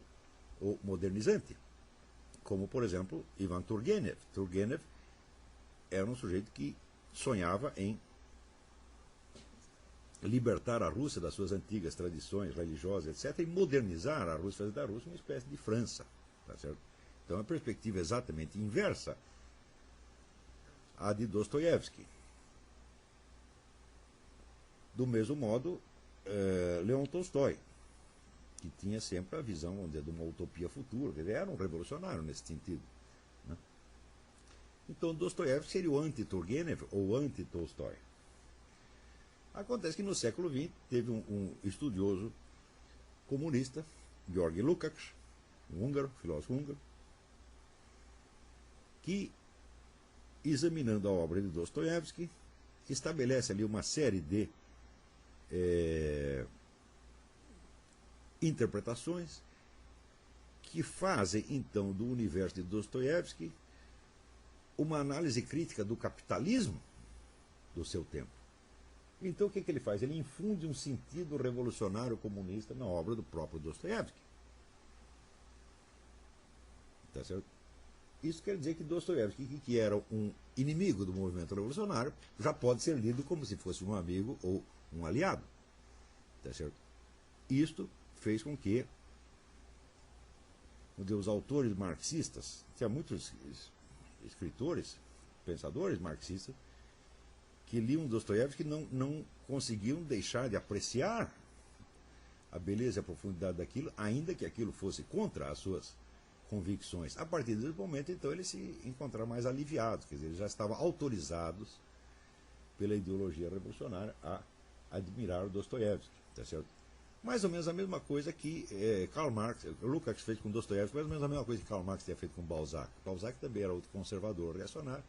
modernizante, como, por exemplo, Ivan Turgenev. Turgenev era um sujeito que sonhava em libertar a Rússia das suas antigas tradições religiosas, etc., e modernizar a Rússia, fazer da Rússia uma espécie de França. Tá certo? Então, a perspectiva é exatamente inversa à de Dostoiévski. Do mesmo modo, Leon Tolstói, que tinha sempre a visão, vamos dizer, de uma utopia futura, ele era um revolucionário nesse sentido. Né? Então Dostoiévski seria o anti-Turgenev ou anti-Tolstói. Acontece que no século XX teve um estudioso comunista, Georgi Lukács, um húngaro, filósofo húngaro, que, examinando a obra de Dostoiévski, estabelece ali uma série de interpretações que fazem, então, do universo de Dostoiévski uma análise crítica do capitalismo do seu tempo. Então, o que ele faz? Ele infunde um sentido revolucionário comunista na obra do próprio Dostoiévski. Tá certo? Isso quer dizer que Dostoiévski, que era um inimigo do movimento revolucionário, já pode ser lido como se fosse um amigo ou um aliado. Tá certo? Isto fez com que os autores marxistas, tinha muitos escritores, pensadores marxistas, que liam Dostoiévski não conseguiam deixar de apreciar a beleza e a profundidade daquilo, ainda que aquilo fosse contra as suas convicções. A partir desse momento, então, eles se encontraram mais aliviados, quer dizer, eles já estavam autorizados pela ideologia revolucionária a admirar o Dostoiévski, tá certo? Mais ou menos a mesma coisa que Karl Marx, Lukács fez com Dostoiévski, mais ou menos a mesma coisa que Karl Marx tinha feito com Balzac. Balzac também era outro conservador, reacionário,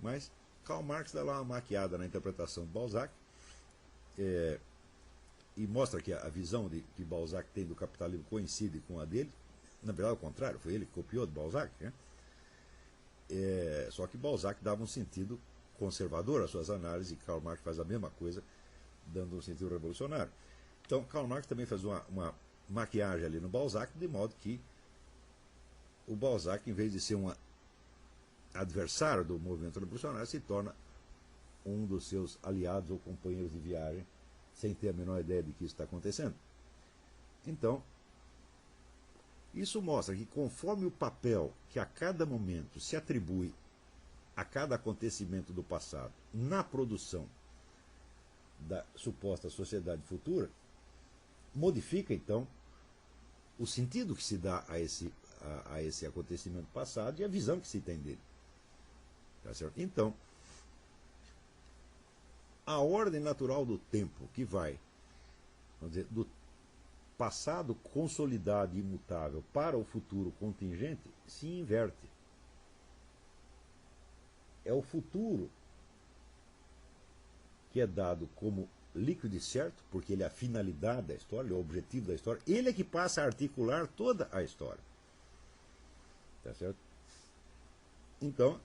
mas Karl Marx dá lá uma maquiada na interpretação de Balzac e mostra que a visão que Balzac tem do capitalismo coincide com a dele. Na verdade, ao contrário, foi ele que copiou de Balzac, né? Só que Balzac dava um sentido conservador às suas análises e Karl Marx faz a mesma coisa, dando um sentido revolucionário. Então, Karl Marx também faz uma maquiagem ali no Balzac, de modo que o Balzac, em vez de ser um adversário do movimento revolucionário, se torna um dos seus aliados ou companheiros de viagem, sem ter a menor ideia de que isso está acontecendo. Então, isso mostra que conforme o papel que a cada momento se atribui a cada acontecimento do passado na produção da suposta sociedade futura, modifica então o sentido que se dá a esse acontecimento passado e a visão que se tem dele. Tá certo? Então, a ordem natural do tempo que vai, vamos dizer, do passado consolidado e imutável para o futuro contingente se inverte. É o futuro que é dado como líquido e certo, porque ele é a finalidade da história, ele é o objetivo da história, ele é que passa a articular toda a história. Tá certo? Então,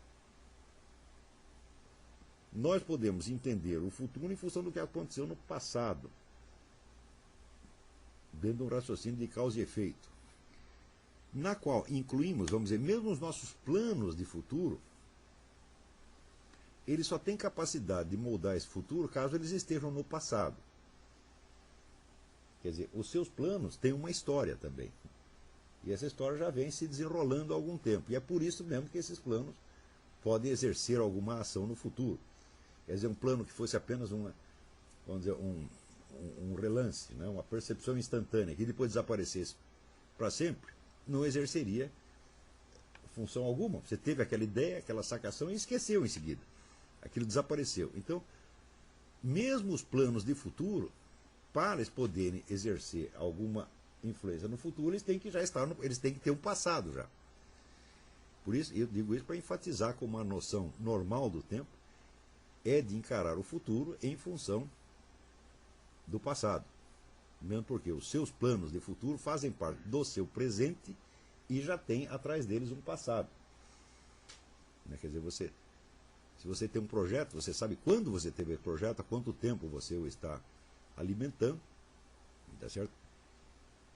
nós podemos entender o futuro em função do que aconteceu no passado, dentro de um raciocínio de causa e efeito, na qual incluímos, vamos dizer, mesmo os nossos planos de futuro, eles só têm capacidade de moldar esse futuro caso eles estejam no passado. Quer dizer, os seus planos têm uma história também. E essa história já vem se desenrolando há algum tempo. E é por isso mesmo que esses planos podem exercer alguma ação no futuro. Quer dizer, um plano que fosse apenas vamos dizer, um relance, né, uma percepção instantânea, que depois desaparecesse para sempre, não exerceria função alguma. Você teve aquela ideia, aquela sacação e esqueceu em seguida. Aquilo desapareceu. Então, mesmo os planos de futuro, para eles poderem exercer alguma influência no futuro, eles têm que já estar, eles têm que ter um passado já. Por isso, eu digo isso para enfatizar como uma noção normal do tempo é de encarar o futuro em função do passado. Mesmo porque os seus planos de futuro fazem parte do seu presente e já tem atrás deles um passado. Quer dizer, se você tem um projeto, você sabe quando você teve esse projeto, há quanto tempo você o está alimentando, tá certo?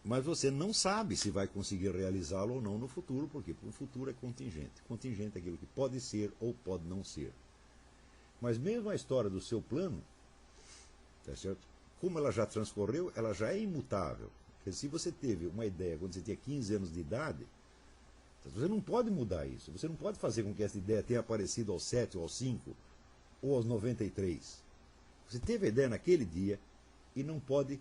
Mas você não sabe se vai conseguir realizá-lo ou não no futuro, porque o futuro é contingente. Contingente é aquilo que pode ser ou pode não ser. Mas mesmo a história do seu plano, tá certo? Como ela já transcorreu, ela já é imutável. Porque se você teve uma ideia quando você tinha 15 anos de idade, você não pode mudar isso. Você não pode fazer com que essa ideia tenha aparecido aos 7, ou aos 5, ou aos 93. Você teve a ideia naquele dia e não pode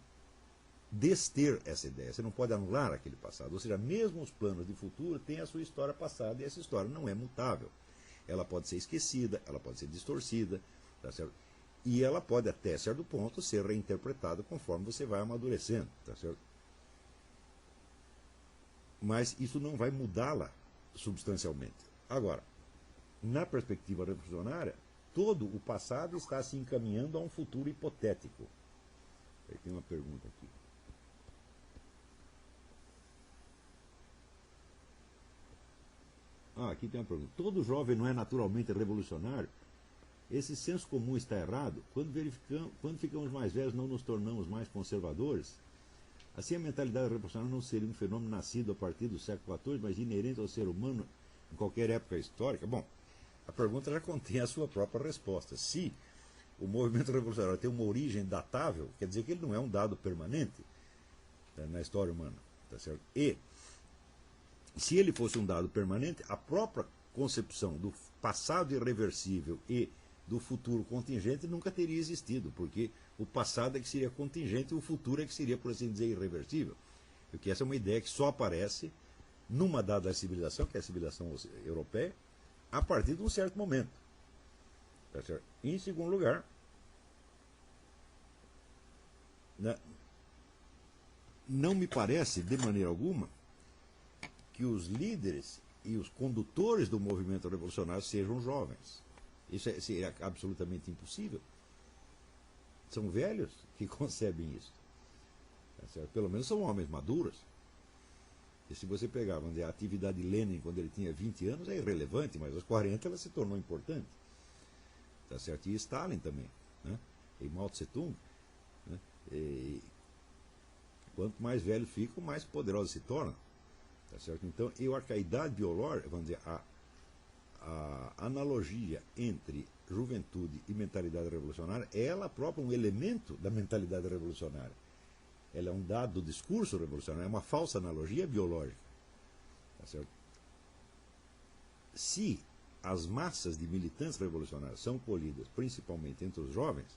dester essa ideia. Você não pode anular aquele passado. Ou seja, mesmo os planos de futuro têm a sua história passada e essa história não é mutável. ela pode ser esquecida, ela pode ser distorcida, tá certo? E ela pode, até certo ponto, ser reinterpretada conforme você vai amadurecendo, tá certo? Mas isso não vai mudá-la substancialmente. Agora, na perspectiva revolucionária, todo o passado está se encaminhando a um futuro hipotético. Aí tem uma pergunta aqui. Aqui tem uma pergunta. Todo jovem não é naturalmente revolucionário? Esse senso comum está errado? Quando ficamos mais velhos, não nos tornamos mais conservadores? Assim, a mentalidade revolucionária não seria um fenômeno nascido a partir do século XIV, mas inerente ao ser humano em qualquer época histórica? Bom, a pergunta já contém a sua própria resposta. Se o movimento revolucionário tem uma origem datável, quer dizer que ele não é um dado permanente, tá, na história humana. Tá certo? E, se ele fosse um dado permanente, a própria concepção do passado irreversível e do futuro contingente nunca teria existido, porque o passado é que seria contingente e o futuro é que seria, por assim dizer, irreversível. Porque essa é uma ideia que só aparece numa dada civilização, que é a civilização europeia, a partir de um certo momento. Tá certo? Em segundo lugar, não me parece, de maneira alguma, que os líderes e os condutores do movimento revolucionário sejam jovens. Isso é absolutamente impossível. São velhos que concebem isso. Tá certo? Pelo menos são homens maduros. E se você pegar a atividade de Lenin quando ele tinha 20 anos, é irrelevante, mas aos 40 ela se tornou importante. Tá certo? E Stalin também. Né? E Mao Tse-tung. Né? E quanto mais velhos ficam, mais poderosos se tornam. Tá certo? Então, eu acho que a idade biológica, vamos dizer, a analogia entre juventude e mentalidade revolucionária é ela própria um elemento da mentalidade revolucionária. Ela é um dado do discurso revolucionário, é uma falsa analogia biológica. Tá certo? Se as massas de militantes revolucionários são colhidas principalmente entre os jovens,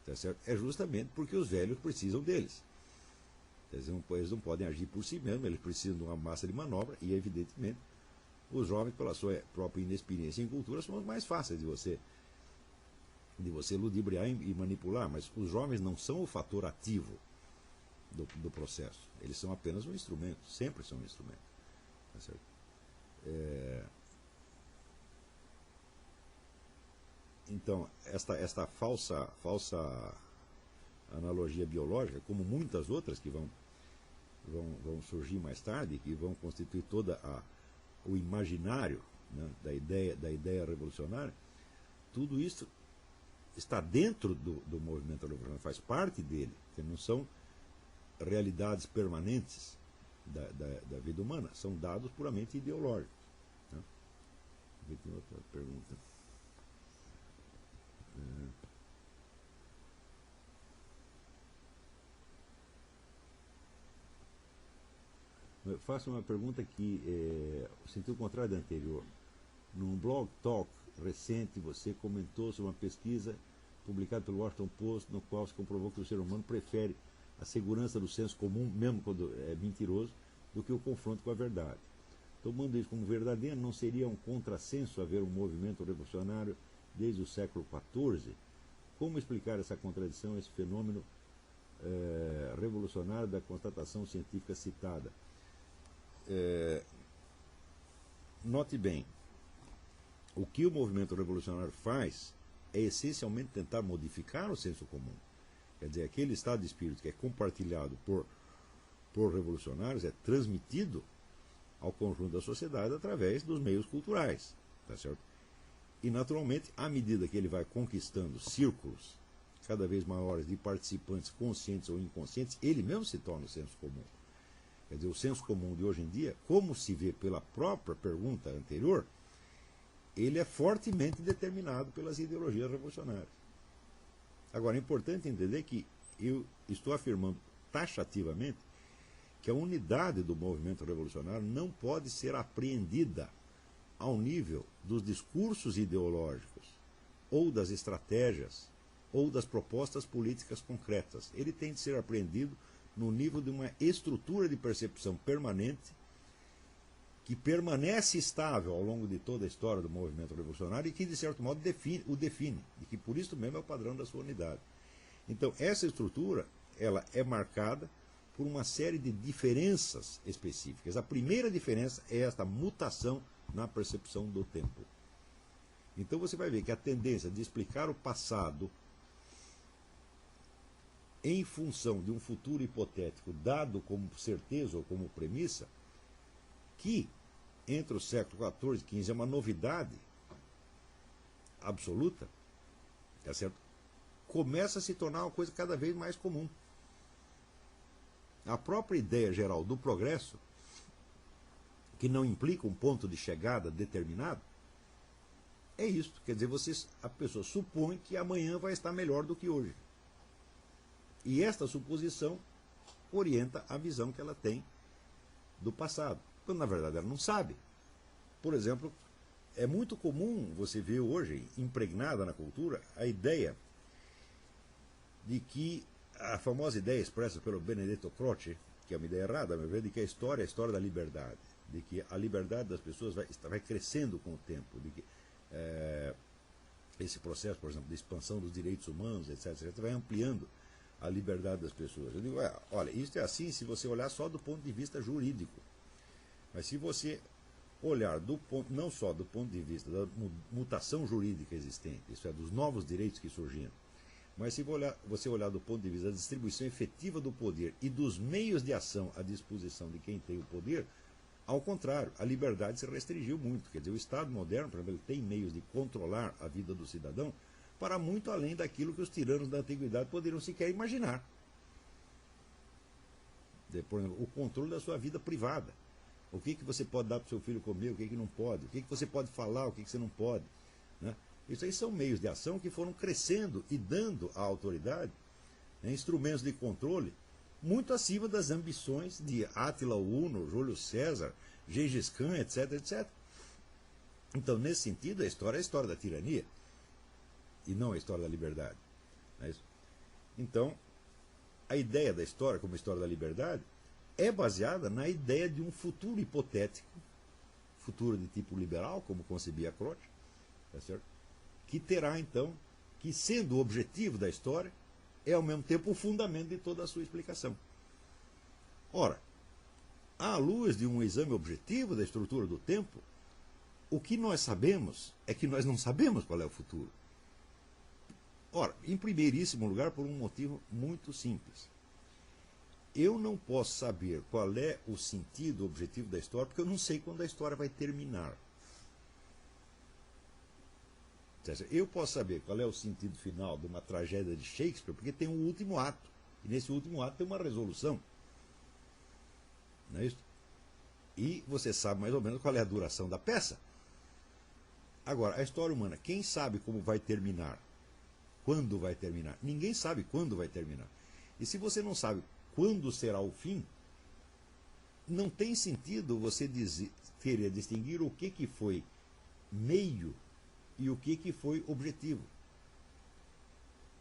tá certo? É justamente porque os velhos precisam deles. Eles não podem agir por si mesmos, eles precisam de uma massa de manobra e, evidentemente, os jovens, pela sua própria inexperiência em cultura, são os mais fáceis de você ludibriar e manipular, mas os jovens não são o fator ativo do processo. Eles são apenas um instrumento, sempre são um instrumento. Tá certo? Então, esta falsa analogia biológica, como muitas outras que vão surgir mais tarde, que vão constituir toda o imaginário, né, da ideia revolucionária, tudo isso está dentro do movimento revolucionário, faz parte dele, que não são realidades permanentes da vida humana, são dados puramente ideológicos. Né? Tem outra pergunta. Eu faço uma pergunta que sentido contrário da anterior. Num blog talk recente, você comentou sobre uma pesquisa publicada pelo Washington Post, no qual se comprovou que o ser humano prefere a segurança do senso comum, mesmo quando é mentiroso, do que o confronto com a verdade. Tomando isso como verdadeiro, não seria um contrassenso haver um movimento revolucionário desde o século XIV? Como explicar essa contradição, esse fenômeno revolucionário da constatação científica citada? Note bem, o que o movimento revolucionário faz é essencialmente tentar modificar o senso comum. Quer dizer, aquele estado de espírito que é compartilhado por revolucionários é transmitido ao conjunto da sociedade através dos meios culturais. Tá certo? E, naturalmente, à medida que ele vai conquistando círculos cada vez maiores de participantes conscientes ou inconscientes, ele mesmo se torna o senso comum. Quer dizer, o senso comum de hoje em dia, como se vê pela própria pergunta anterior, ele é fortemente determinado pelas ideologias revolucionárias. Agora, é importante entender que eu estou afirmando taxativamente que a unidade do movimento revolucionário não pode ser apreendida ao nível dos discursos ideológicos, ou das estratégias, ou das propostas políticas concretas. Ele tem de ser apreendido no nível de uma estrutura de percepção permanente que permanece estável ao longo de toda a história do movimento revolucionário e que, de certo modo, o define, e que por isso mesmo é o padrão da sua unidade. Então, essa estrutura ela é marcada por uma série de diferenças específicas. A primeira diferença é esta mutação na percepção do tempo. Então você vai ver que a tendência de explicar o passado em função de um futuro hipotético dado como certeza ou como premissa, que entre o século XIV e XV é uma novidade absoluta, tá certo? Começa a se tornar uma coisa cada vez mais comum. A própria ideia geral do progresso, que não implica um ponto de chegada determinado, é isso. Quer dizer, a pessoa supõe que amanhã vai estar melhor do que hoje. E esta suposição orienta a visão que ela tem do passado. Quando, na verdade, ela não sabe. Por exemplo, é muito comum você ver hoje, impregnada na cultura, a ideia de que a famosa ideia expressa pelo Benedetto Croce, que é uma ideia errada, a meu ver, de que a história é a história da liberdade, de que a liberdade das pessoas vai crescendo com o tempo, de que esse processo, por exemplo, de expansão dos direitos humanos, etc., vai ampliando a liberdade das pessoas. Eu digo, olha, isso é assim se você olhar só do ponto de vista jurídico. Mas se você olhar não só do ponto de vista da mutação jurídica existente, isso é, dos novos direitos que surgiram, mas se você olhar do ponto de vista da distribuição efetiva do poder e dos meios de ação à disposição de quem tem o poder, ao contrário, a liberdade se restringiu muito. Quer dizer, o Estado moderno, por exemplo, ele tem meios de controlar a vida do cidadão para muito além daquilo que os tiranos da antiguidade poderiam sequer imaginar. Por exemplo, o controle da sua vida privada. O que você pode dar para o seu filho comer, o que não pode, o que você pode falar, o que você não pode. Né? Isso aí são meios de ação que foram crescendo e dando à autoridade, né, instrumentos de controle muito acima das ambições de Átila Uno, Júlio César, Gengis Khan, etc, etc. Então, nesse sentido, a história é a história da tirania e não a história da liberdade. Não é isso? Então, a ideia da história como história da liberdade é baseada na ideia de um futuro hipotético, futuro de tipo liberal, como concebia Croce, tá certo? Que terá, então, que sendo o objetivo da história, é ao mesmo tempo o fundamento de toda a sua explicação. Ora, à luz de um exame objetivo da estrutura do tempo, o que nós sabemos é que nós não sabemos qual é o futuro. Ora, em primeiríssimo lugar, por um motivo muito simples. Eu não posso saber qual é o sentido, o objetivo da história, porque eu não sei quando a história vai terminar. Eu posso saber qual é o sentido final de uma tragédia de Shakespeare, porque tem um último ato. E nesse último ato tem uma resolução. Não é isso? E você sabe mais ou menos qual é a duração da peça. Agora, a história humana, quem sabe como vai terminar? Quando vai terminar? Ninguém sabe quando vai terminar. E se você não sabe quando será o fim, não tem sentido você querer distinguir o que foi meio e o que foi objetivo.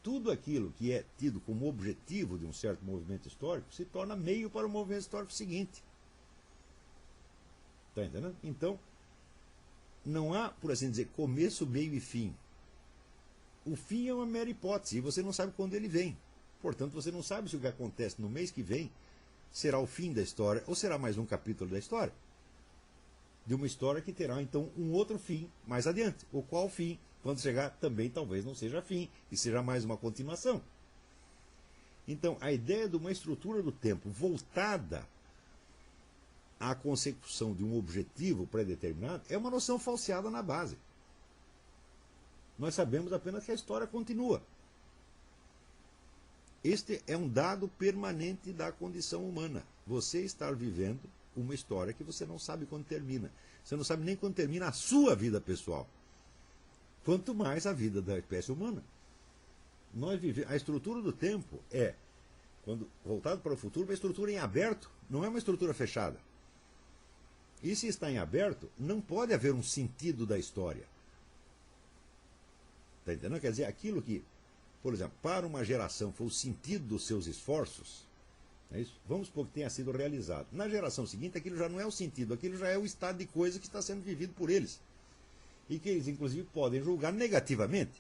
Tudo aquilo que é tido como objetivo de um certo movimento histórico se torna meio para o movimento histórico seguinte. Está entendendo? Então, não há, por assim dizer, começo, meio e fim. O fim é uma mera hipótese e você não sabe quando ele vem. Portanto, você não sabe se o que acontece no mês que vem será o fim da história ou será mais um capítulo da história. De uma história que terá, então, um outro fim mais adiante. O qual fim, quando chegar, também talvez não seja fim, e seja mais uma continuação. Então, a ideia de uma estrutura do tempo voltada à consecução de um objetivo pré-determinado é uma noção falseada na base. Nós sabemos apenas que a história continua. Este é um dado permanente da condição humana. Você está vivendo uma história que você não sabe quando termina. Você não sabe nem quando termina a sua vida pessoal. Quanto mais a vida da espécie humana. A estrutura do tempo é, quando voltado para o futuro, uma estrutura em aberto, não é uma estrutura fechada. E se está em aberto, não pode haver um sentido da história. Está entendendo? Quer dizer, aquilo que, por exemplo, para uma geração foi o sentido dos seus esforços, É isso? Vamos supor que tenha sido realizado. Na geração seguinte, aquilo já não é o sentido, aquilo já é o estado de coisa que está sendo vivido por eles. E que eles, inclusive, podem julgar negativamente.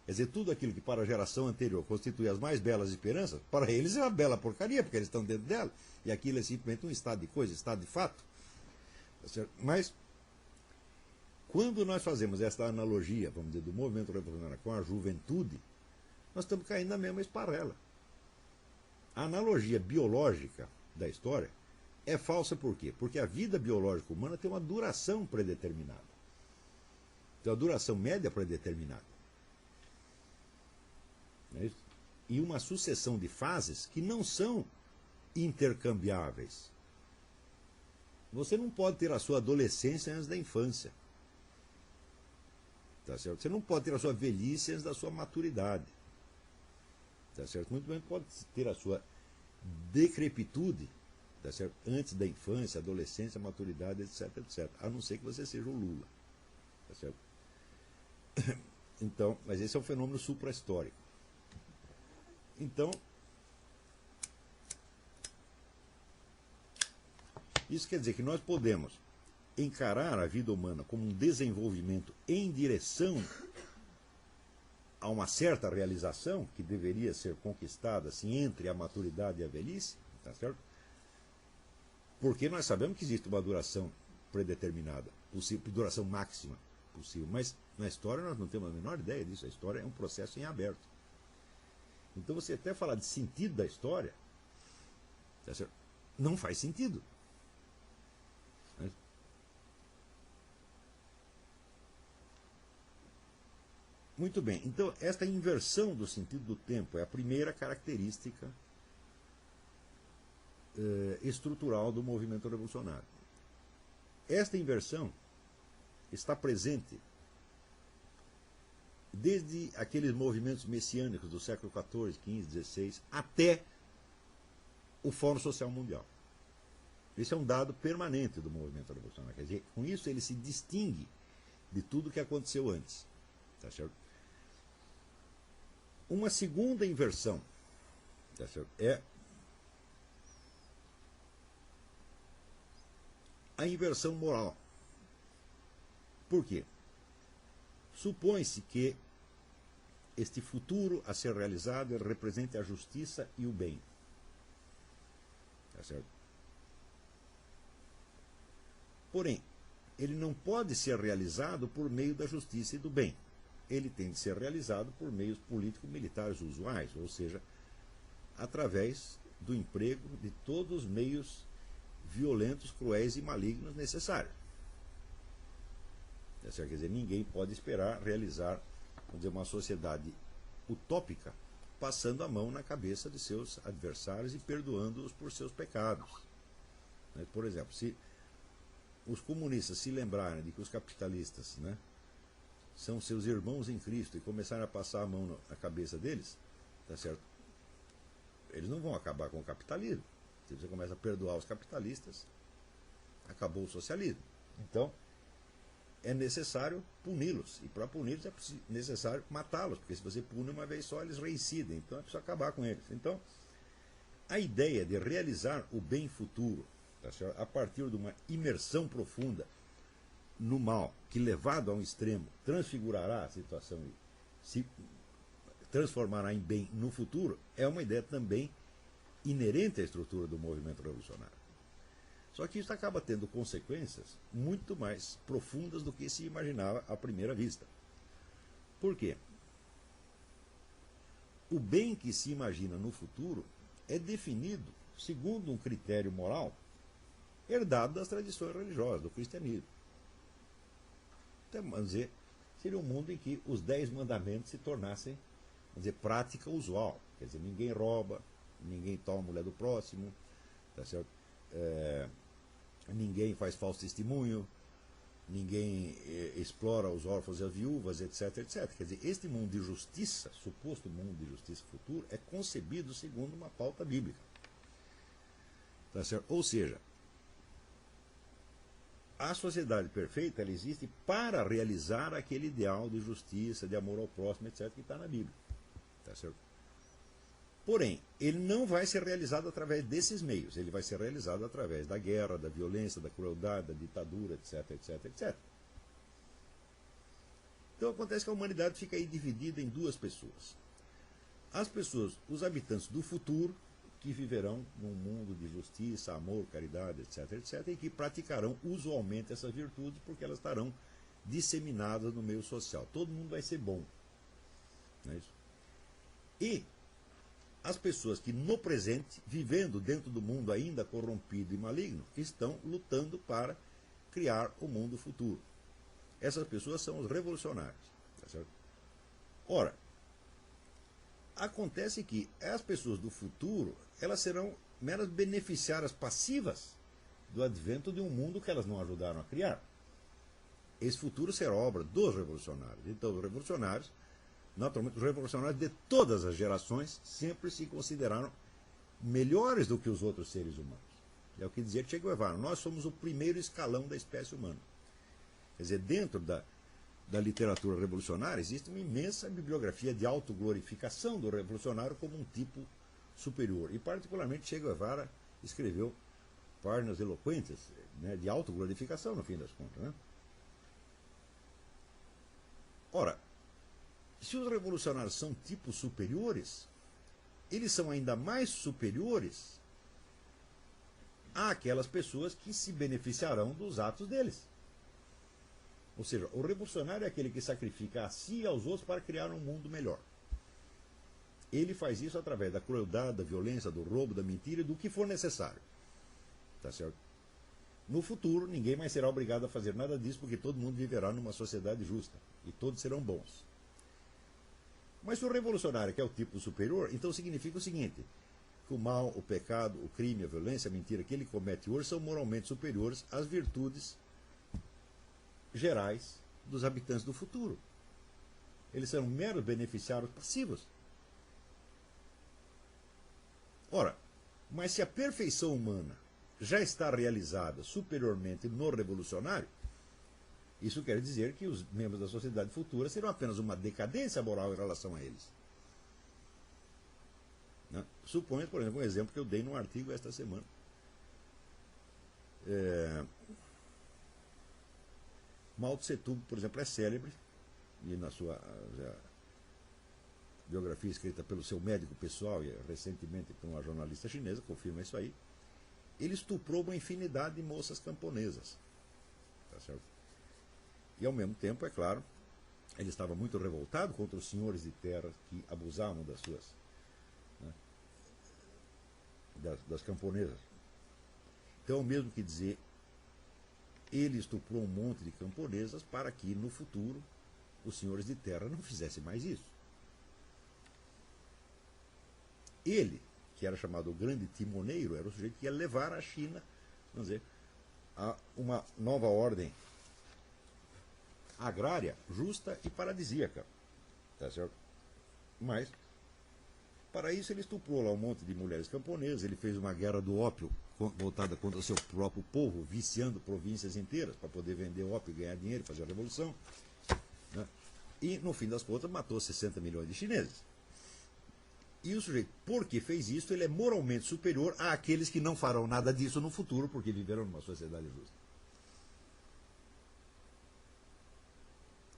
Quer dizer, tudo aquilo que para a geração anterior constitui as mais belas esperanças, para eles é uma bela porcaria, porque eles estão dentro dela. E aquilo é simplesmente um estado de coisa, estado de fato. Tá certo? Mas, quando nós fazemos esta analogia, vamos dizer, do movimento revolucionário com a juventude, nós estamos caindo na mesma esparrela. A analogia biológica da história é falsa por quê? Porque a vida biológica humana tem uma duração predeterminada. Tem uma duração média predeterminada. Não é isso? E uma sucessão de fases que não são intercambiáveis. Você não pode ter a sua adolescência antes da infância. Tá certo? Você não pode ter a sua velhice antes da sua maturidade. Tá certo? Muito bem, pode ter a sua decrepitude, tá certo? Antes da infância, adolescência, maturidade, etc, etc. A não ser que você seja o Lula. Tá certo? Então, mas esse é um fenômeno supra-histórico. Então, isso quer dizer que nós podemos encarar a vida humana como um desenvolvimento em direção a uma certa realização que deveria ser conquistada assim, entre a maturidade e a velhice, tá certo? Porque nós sabemos que existe uma duração predeterminada, possível, duração máxima possível, mas na história nós não temos a menor ideia disso. A história é um processo em aberto. Então você até falar de sentido da história, tá certo? Não faz sentido. Né? Muito bem, então esta inversão do sentido do tempo é a primeira característica estrutural do movimento revolucionário. Esta inversão está presente desde aqueles movimentos messiânicos do século XIV, XV, XVI, até o Fórum Social Mundial. Esse é um dado permanente do movimento revolucionário. Quer dizer, com isso ele se distingue de tudo que aconteceu antes. Tá certo? Uma segunda inversão, tá certo? É a inversão moral. Por quê? Supõe-se que este futuro a ser realizado represente a justiça e o bem. Tá certo? Porém, ele não pode ser realizado por meio da justiça e do bem. Ele tem de ser realizado por meios político-militares usuais, ou seja, através do emprego de todos os meios violentos, cruéis e malignos necessários. Quer dizer, ninguém pode esperar realizar, vamos dizer, uma sociedade utópica passando a mão na cabeça de seus adversários e perdoando-os por seus pecados. Por exemplo, se os comunistas se lembrarem de que os capitalistas, né, são seus irmãos em Cristo e começarem a passar a mão na cabeça deles, tá certo? Eles não vão acabar com o capitalismo. Se você começa a perdoar os capitalistas, acabou o socialismo. Então, é necessário puni-los. E para puni-los é necessário matá-los, porque se você pune uma vez só, eles reincidem. Então é preciso acabar com eles. Então, a ideia de realizar o bem futuro, tá certo? A partir de uma imersão profunda no mal, que levado a um extremo transfigurará a situação e se transformará em bem no futuro, é uma ideia também inerente à estrutura do movimento revolucionário. Só que isso acaba tendo consequências muito mais profundas do que se imaginava à primeira vista. Por quê? O bem que se imagina no futuro é definido segundo um critério moral herdado das tradições religiosas, do cristianismo. Então, vamos dizer, seria um mundo em que os 10 mandamentos se tornassem, vamos dizer, prática usual. Quer dizer, ninguém rouba, ninguém toma a mulher do próximo, tá certo? Ninguém faz falso testemunho, ninguém explora os órfãos e as viúvas, etc, etc. Quer dizer, este mundo de justiça, suposto mundo de justiça futuro, é concebido segundo uma pauta bíblica. Tá certo? Ou seja, a sociedade perfeita ela existe para realizar aquele ideal de justiça, de amor ao próximo, etc., que está na Bíblia. Tá certo? Porém, ele não vai ser realizado através desses meios, ele vai ser realizado através da guerra, da violência, da crueldade, da ditadura, etc, etc, etc. Então acontece que a humanidade fica aí dividida em duas pessoas. As pessoas, os habitantes do futuro, que viverão num mundo de justiça, amor, caridade, etc, etc, e que praticarão usualmente essas virtudes porque elas estarão disseminadas no meio social. Todo mundo vai ser bom. Não é isso? E as pessoas que no presente, vivendo dentro do mundo ainda corrompido e maligno, estão lutando para criar o mundo futuro. Essas pessoas são os revolucionários. Tá certo? Ora, acontece que as pessoas do futuro, elas serão meras beneficiárias passivas do advento de um mundo que elas não ajudaram a criar. Esse futuro será obra dos revolucionários. Então, os revolucionários, naturalmente, os revolucionários de todas as gerações sempre se consideraram melhores do que os outros seres humanos. É o que dizia Che Guevara: nós somos o primeiro escalão da espécie humana. Quer dizer, dentro da literatura revolucionária existe uma imensa bibliografia de autoglorificação do revolucionário como um tipo superior. E, particularmente, Che Guevara escreveu páginas eloquentes, né, de autoglorificação, no fim das contas. Né? Ora, se os revolucionários são tipos superiores, eles são ainda mais superiores àquelas pessoas que se beneficiarão dos atos deles. Ou seja, o revolucionário é aquele que sacrifica a si e aos outros para criar um mundo melhor. Ele faz isso através da crueldade, da violência, do roubo, da mentira e do que for necessário. Tá certo? No futuro, ninguém mais será obrigado a fazer nada disso, porque todo mundo viverá numa sociedade justa e todos serão bons. Mas se o revolucionário quer o tipo superior, então significa o seguinte: que o mal, o pecado, o crime, a violência, a mentira que ele comete hoje são moralmente superiores às virtudes gerais dos habitantes do futuro. Eles serão meros beneficiários passivos. Ora, mas se a perfeição humana já está realizada superiormente no revolucionário, isso quer dizer que os membros da sociedade futura serão apenas uma decadência moral em relação a eles. Né? Suponha, por exemplo, um exemplo que eu dei num artigo esta semana. Mao Tse Tung, por exemplo, é célebre, e na sua biografia escrita pelo seu médico pessoal e recentemente por uma jornalista chinesa, confirma isso aí, ele estuprou uma infinidade de moças camponesas. Tá certo? E ao mesmo tempo, é claro, ele estava muito revoltado contra os senhores de terra que abusavam das suas, né, das camponesas. Então, mesmo que dizer, ele estuprou um monte de camponesas para que, no futuro, os senhores de terra não fizessem mais isso. Ele, que era chamado o grande timoneiro, era o sujeito que ia levar a China, vamos dizer, a uma nova ordem agrária, justa e paradisíaca. Tá certo? Mas, para isso, ele estuprou lá um monte de mulheres camponesas, ele fez uma guerra do ópio voltada contra o seu próprio povo, viciando províncias inteiras para poder vender ópio e ganhar dinheiro, fazer a revolução. Né? E, no fim das contas, matou 60 milhões de chineses. E o sujeito, porque fez isso, ele é moralmente superior àqueles que não farão nada disso no futuro, porque viveram numa sociedade justa.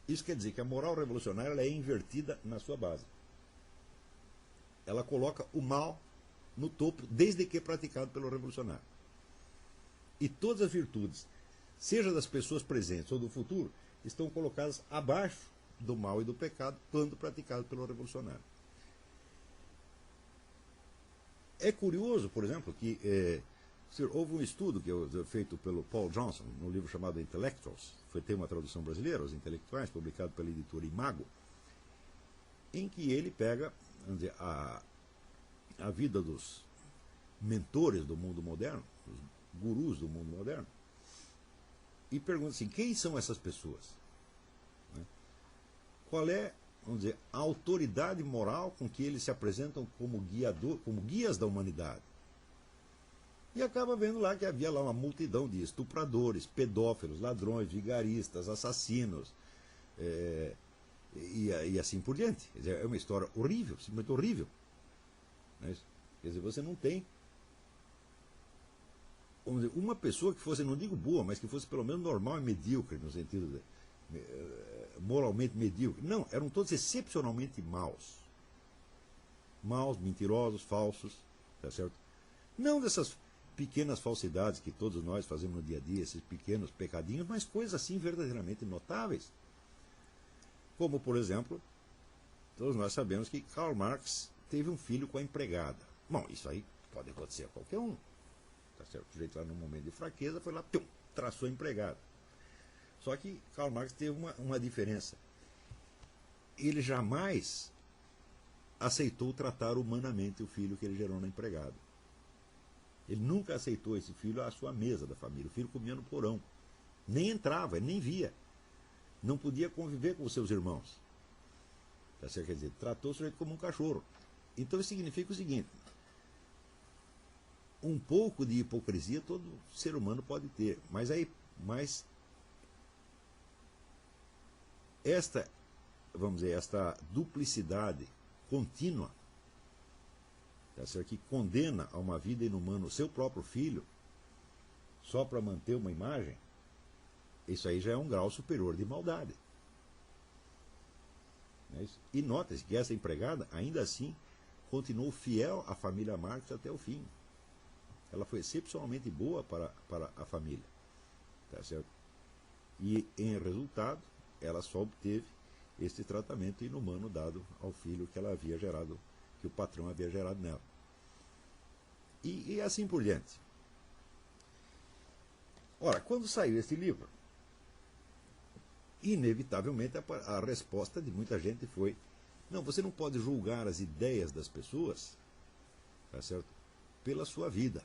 Isso quer dizer que a moral revolucionária ela é invertida na sua base. Ela coloca o mal no topo, desde que praticado pelo revolucionário. E todas as virtudes, seja das pessoas presentes ou do futuro, estão colocadas abaixo do mal e do pecado quando praticado pelo revolucionário. É curioso, por exemplo, que houve um estudo que feito pelo Paul Johnson, no livro chamado Intellectuals, tem uma tradução brasileira, Os Intelectuais, publicado pela editora Imago, em que ele pega, vamos dizer, a vida dos mentores do mundo moderno, os gurus do mundo moderno, e pergunta assim, quem são essas pessoas? Né? Qual é, vamos dizer, a autoridade moral com que eles se apresentam como guias da humanidade? E acaba vendo lá que havia lá uma multidão de estupradores, pedófilos, ladrões, vigaristas, assassinos, e assim por diante. Quer dizer, é uma história horrível, simplesmente horrível. Não é isso? Quer dizer, você não tem, vamos dizer, uma pessoa que fosse, não digo boa, mas que fosse pelo menos normal e medíocre, no sentido de moralmente medíocre. Não, eram todos excepcionalmente maus. Maus, mentirosos, falsos, tá certo? Não dessas pequenas falsidades que todos nós fazemos no dia a dia, esses pequenos pecadinhos, mas coisas assim verdadeiramente notáveis. Como, por exemplo, todos nós sabemos que Karl Marx teve um filho com a empregada. Bom, isso aí pode acontecer a qualquer um. Tá certo? O sujeito lá num momento de fraqueza foi lá, pum, traçou a empregada. Só que Karl Marx teve uma diferença. Ele jamais aceitou tratar humanamente o filho que ele gerou na empregada. Ele nunca aceitou esse filho à sua mesa da família. O filho comia no porão. Nem entrava, ele nem via. Não podia conviver com os seus irmãos. Tá certo? Quer dizer, tratou o sujeito como um cachorro. Então isso significa o seguinte: um pouco de hipocrisia todo ser humano pode ter, mas esta, vamos dizer, esta duplicidade contínua, tá certo? Que condena a uma vida inumana o seu próprio filho só para manter uma imagem, isso aí já é um grau superior de maldade. Não é isso? E nota-se que essa empregada, ainda assim, continuou fiel à família Marx até o fim. Ela foi excepcionalmente boa para a família. Tá certo? E, em resultado, ela só obteve este tratamento inumano dado ao filho que ela havia gerado, que o patrão havia gerado nela. E assim por diante. Ora, quando saiu esse livro, inevitavelmente a resposta de muita gente foi: não, você não pode julgar as ideias das pessoas, tá certo, pela sua vida.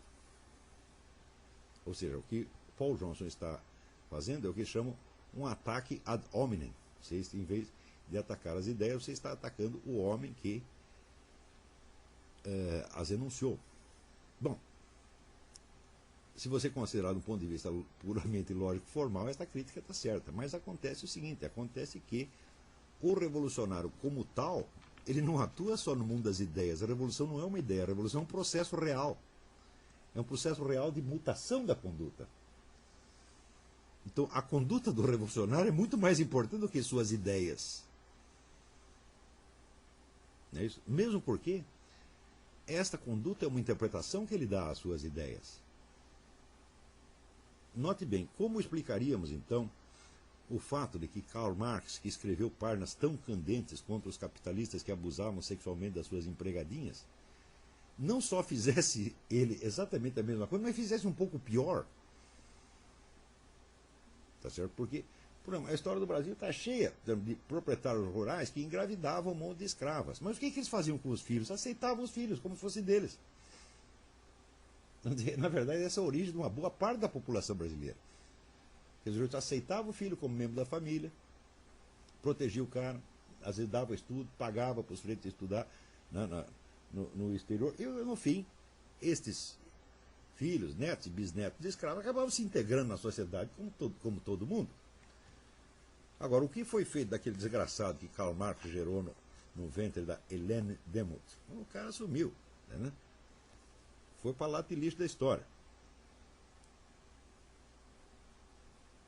Ou seja, o que Paul Johnson está fazendo é o que chamam um ataque ad hominem. Você, em vez de atacar as ideias, você está atacando o homem que as enunciou. Bom, se você considerar do ponto de vista puramente lógico formal, esta crítica está certa. Mas acontece o seguinte: acontece que o revolucionário como tal, ele não atua só no mundo das ideias. A revolução não é uma ideia, a revolução é um processo real. É um processo real de mutação da conduta. Então, a conduta do revolucionário é muito mais importante do que suas ideias. Não é isso? Mesmo porque esta conduta é uma interpretação que ele dá às suas ideias. Note bem, como explicaríamos, então, o fato de que Karl Marx, que escreveu páginas tão candentes contra os capitalistas que abusavam sexualmente das suas empregadinhas, não só fizesse ele exatamente a mesma coisa, mas fizesse um pouco pior. Tá certo? Porque, por exemplo, a história do Brasil está cheia de proprietários rurais que engravidavam um monte de escravas. Mas o que eles faziam com os filhos? Aceitavam os filhos como se fossem deles. Na verdade, essa é a origem de uma boa parte da população brasileira. Eles aceitavam o filho como membro da família, protegia o cara, às vezes dava estudo, pagava para os filhos estudar no exterior. E, no fim, estes filhos, netos e bisnetos de escravos acabavam se integrando na sociedade como todo mundo. Agora, o que foi feito daquele desgraçado que Karl Marx gerou no ventre da Helene Demuth? O cara sumiu. Né? Foi para lá de lixo da história.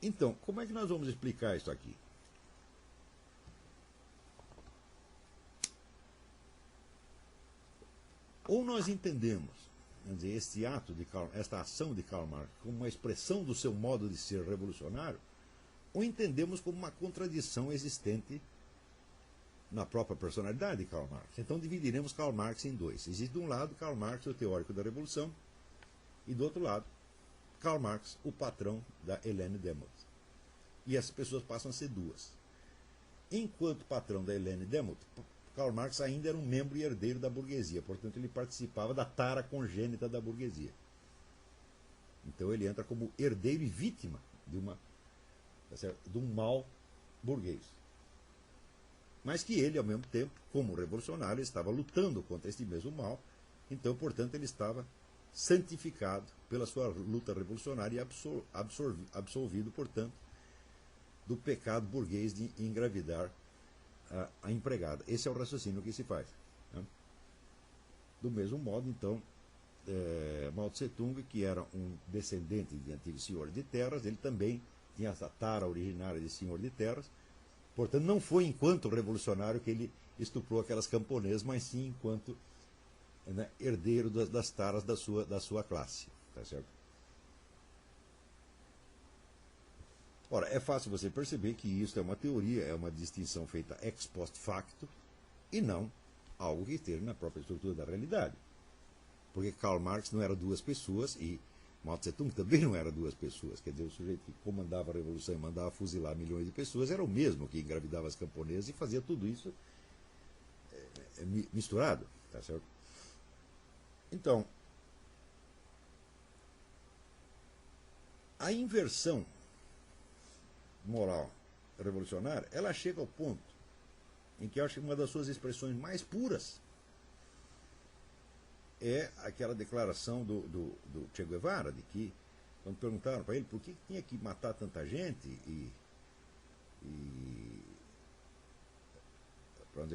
Então, como é que nós vamos explicar isso aqui? Ou nós entendemos, quer dizer, esta ação de Karl Marx como uma expressão do seu modo de ser revolucionário, ou entendemos como uma contradição existente na própria personalidade de Karl Marx. Então dividiremos Karl Marx em dois. Existe de um lado Karl Marx, o teórico da revolução, e do outro lado Karl Marx, o patrão da Helene Demuth. E essas pessoas passam a ser duas. Enquanto patrão da Helene Demuth, Karl Marx ainda era um membro e herdeiro da burguesia, portanto ele participava da tara congênita da burguesia. Então ele entra como herdeiro e vítima de um mal burguês. Mas que ele, ao mesmo tempo, como revolucionário, estava lutando contra este mesmo mal, então, portanto, ele estava santificado pela sua luta revolucionária e absolvido, portanto, do pecado burguês de engravidar a empregada. Esse é o raciocínio que se faz. Né? Do mesmo modo, então, Mao Tse-tung, que era um descendente de antigos senhores de terras, ele também tinha essa tara originária de senhor de terras. Portanto, não foi enquanto revolucionário que ele estuprou aquelas camponesas, mas sim enquanto, né, herdeiro das taras da sua classe. Tá certo? Ora, é fácil você perceber que isso é uma teoria, é uma distinção feita ex post facto, e não algo que esteja na própria estrutura da realidade. Porque Karl Marx não era duas pessoas e Mao Tse-tung também não era duas pessoas. Quer dizer, o sujeito que comandava a revolução e mandava fuzilar milhões de pessoas era o mesmo que engravidava as camponesas e fazia tudo isso misturado. Tá certo? Então, a inversão moral revolucionária, ela chega ao ponto em que eu acho que uma das suas expressões mais puras é aquela declaração do Che Guevara, de que, quando perguntaram para ele por que tinha que matar tanta gente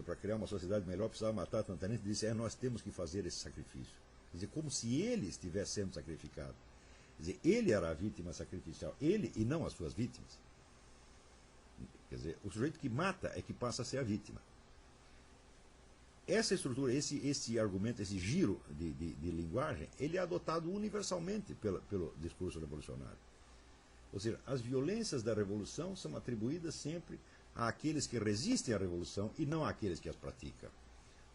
para criar uma sociedade melhor precisava matar tanta gente, ele disse, nós temos que fazer esse sacrifício. Quer dizer, como se ele estivesse sendo sacrificado. Quer dizer, ele era a vítima sacrificial, ele e não as suas vítimas. Quer dizer, o sujeito que mata é que passa a ser a vítima. Essa estrutura, esse argumento, esse giro de linguagem, ele é adotado universalmente pelo discurso revolucionário. Ou seja, as violências da revolução são atribuídas sempre àqueles que resistem à revolução e não àqueles que as praticam.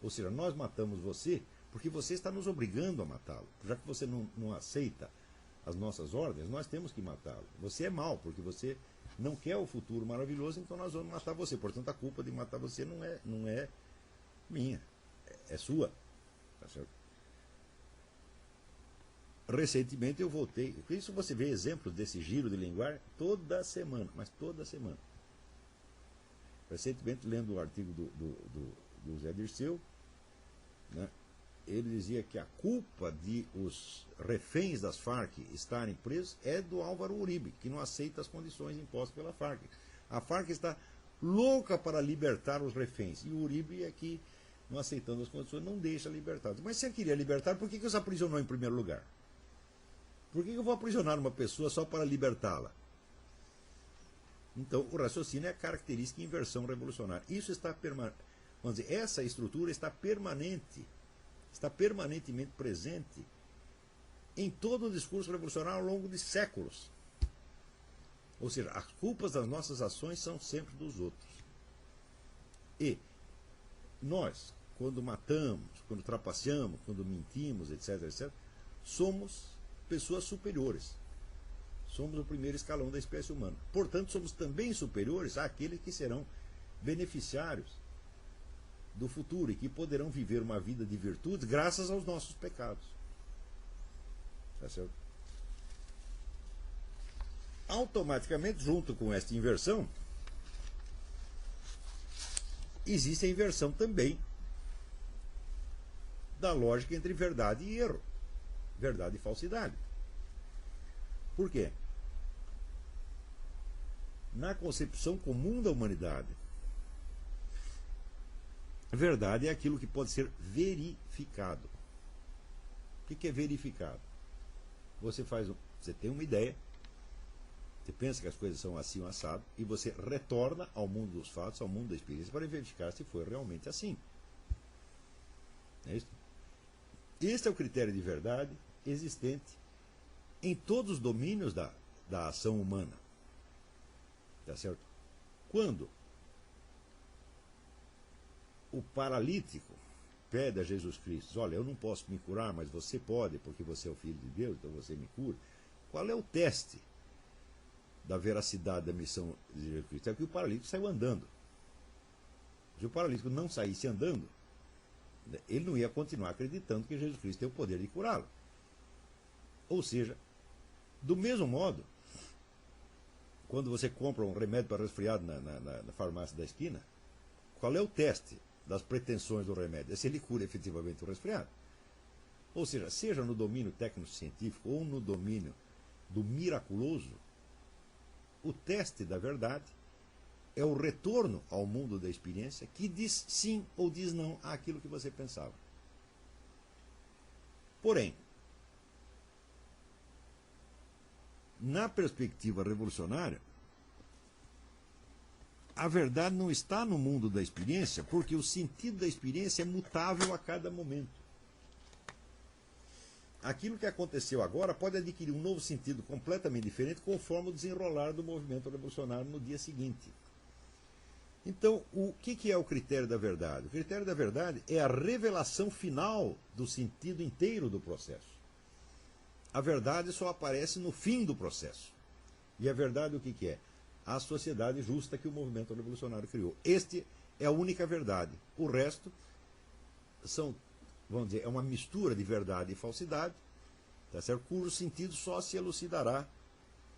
Ou seja, nós matamos você porque você está nos obrigando a matá-lo. Já que você não aceita as nossas ordens, nós temos que matá-lo. Você é mau, porque você não quer o futuro maravilhoso, então nós vamos matar você. Portanto, a culpa de matar você não é minha, é sua. Tá certo? Recentemente eu voltei, por isso você vê exemplos desse giro de linguagem toda semana, mas toda semana. Recentemente, lendo um artigo do Zé Dirceu, né, ele dizia que a culpa de os reféns das Farc estarem presos é do Álvaro Uribe, que não aceita as condições impostas pela Farc. A Farc está louca para libertar os reféns, e o Uribe é que, não aceitando as condições, não deixa libertados. Mas se ele queria libertar, por que os aprisionou em primeiro lugar? Por que eu vou aprisionar uma pessoa só para libertá-la? Então, o raciocínio é a característica de inversão revolucionária. Isso está permanente. Vamos dizer, essa estrutura está permanentemente presente em todo o discurso revolucionário ao longo de séculos. Ou seja, as culpas das nossas ações são sempre dos outros. E nós, quando matamos, quando trapaceamos, quando mentimos, etc., etc., somos pessoas superiores. Somos o primeiro escalão da espécie humana. Portanto, somos também superiores àqueles que serão beneficiários do futuro e que poderão viver uma vida de virtudes graças aos nossos pecados. Tá certo? Automaticamente, junto com esta inversão, existe a inversão também da lógica entre verdade e erro, verdade e falsidade. Por quê? Na concepção comum da humanidade, verdade é aquilo que pode ser verificado. O que é verificado? Você tem uma ideia, você pensa que as coisas são assim ou assado, e você retorna ao mundo dos fatos, ao mundo da experiência, para verificar se foi realmente assim. É isso? Este é o critério de verdade existente em todos os domínios da ação humana. Tá certo? Quando o paralítico pede a Jesus Cristo, olha, eu não posso me curar, mas você pode, porque você é o Filho de Deus, então você me cura. Qual é o teste da veracidade da missão de Jesus Cristo? É que o paralítico saiu andando. Se o paralítico não saísse andando, ele não ia continuar acreditando que Jesus Cristo tem o poder de curá-lo. Ou seja, do mesmo modo, quando você compra um remédio para resfriado na farmácia da esquina, qual é o teste das pretensões do remédio? É se ele cura efetivamente o resfriado. Ou seja no domínio técnico-científico ou no domínio do miraculoso, o teste da verdade é o retorno ao mundo da experiência que diz sim ou diz não àquilo que você pensava. Porém, na perspectiva revolucionária, a verdade não está no mundo da experiência, porque o sentido da experiência é mutável a cada momento. Aquilo que aconteceu agora pode adquirir um novo sentido completamente diferente conforme o desenrolar do movimento revolucionário no dia seguinte. Então, o que é o critério da verdade? O critério da verdade é a revelação final do sentido inteiro do processo. A verdade só aparece no fim do processo. E a verdade o que é? A sociedade justa que o movimento revolucionário criou. Este é a única verdade. O resto são, vamos dizer, é uma mistura de verdade e falsidade, tá certo? Cujo sentido só se elucidará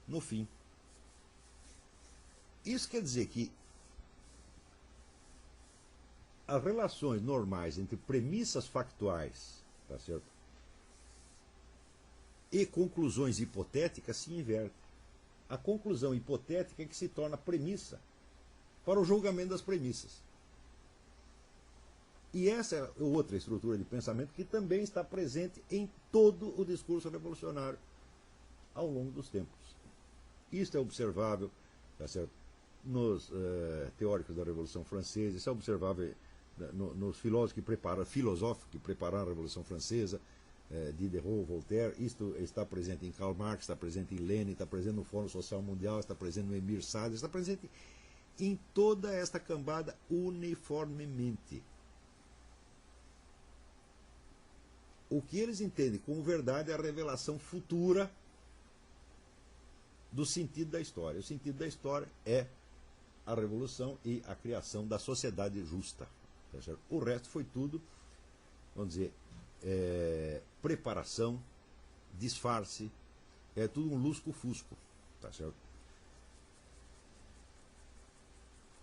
no fim. Isso quer dizer que as relações normais entre premissas factuais, tá certo, e conclusões hipotéticas se invertem. A conclusão hipotética é que se torna premissa para o julgamento das premissas. E essa é outra estrutura de pensamento que também está presente em todo o discurso revolucionário ao longo dos tempos. Isto é observável, tá certo, nos teóricos da Revolução Francesa, isso é observável nos filósofos que prepararam a Revolução Francesa, Diderot, Voltaire. Isto está presente em Karl Marx, está presente em Lenin, está presente no Fórum Social Mundial, está presente no Emir Sader, está presente em toda esta cambada uniformemente. O que eles entendem como verdade é a revelação futura do sentido da história. O sentido da história é a revolução e a criação da sociedade justa. Tá certo? O resto foi tudo, vamos dizer, preparação, disfarce, é tudo um lusco-fusco. Tá certo?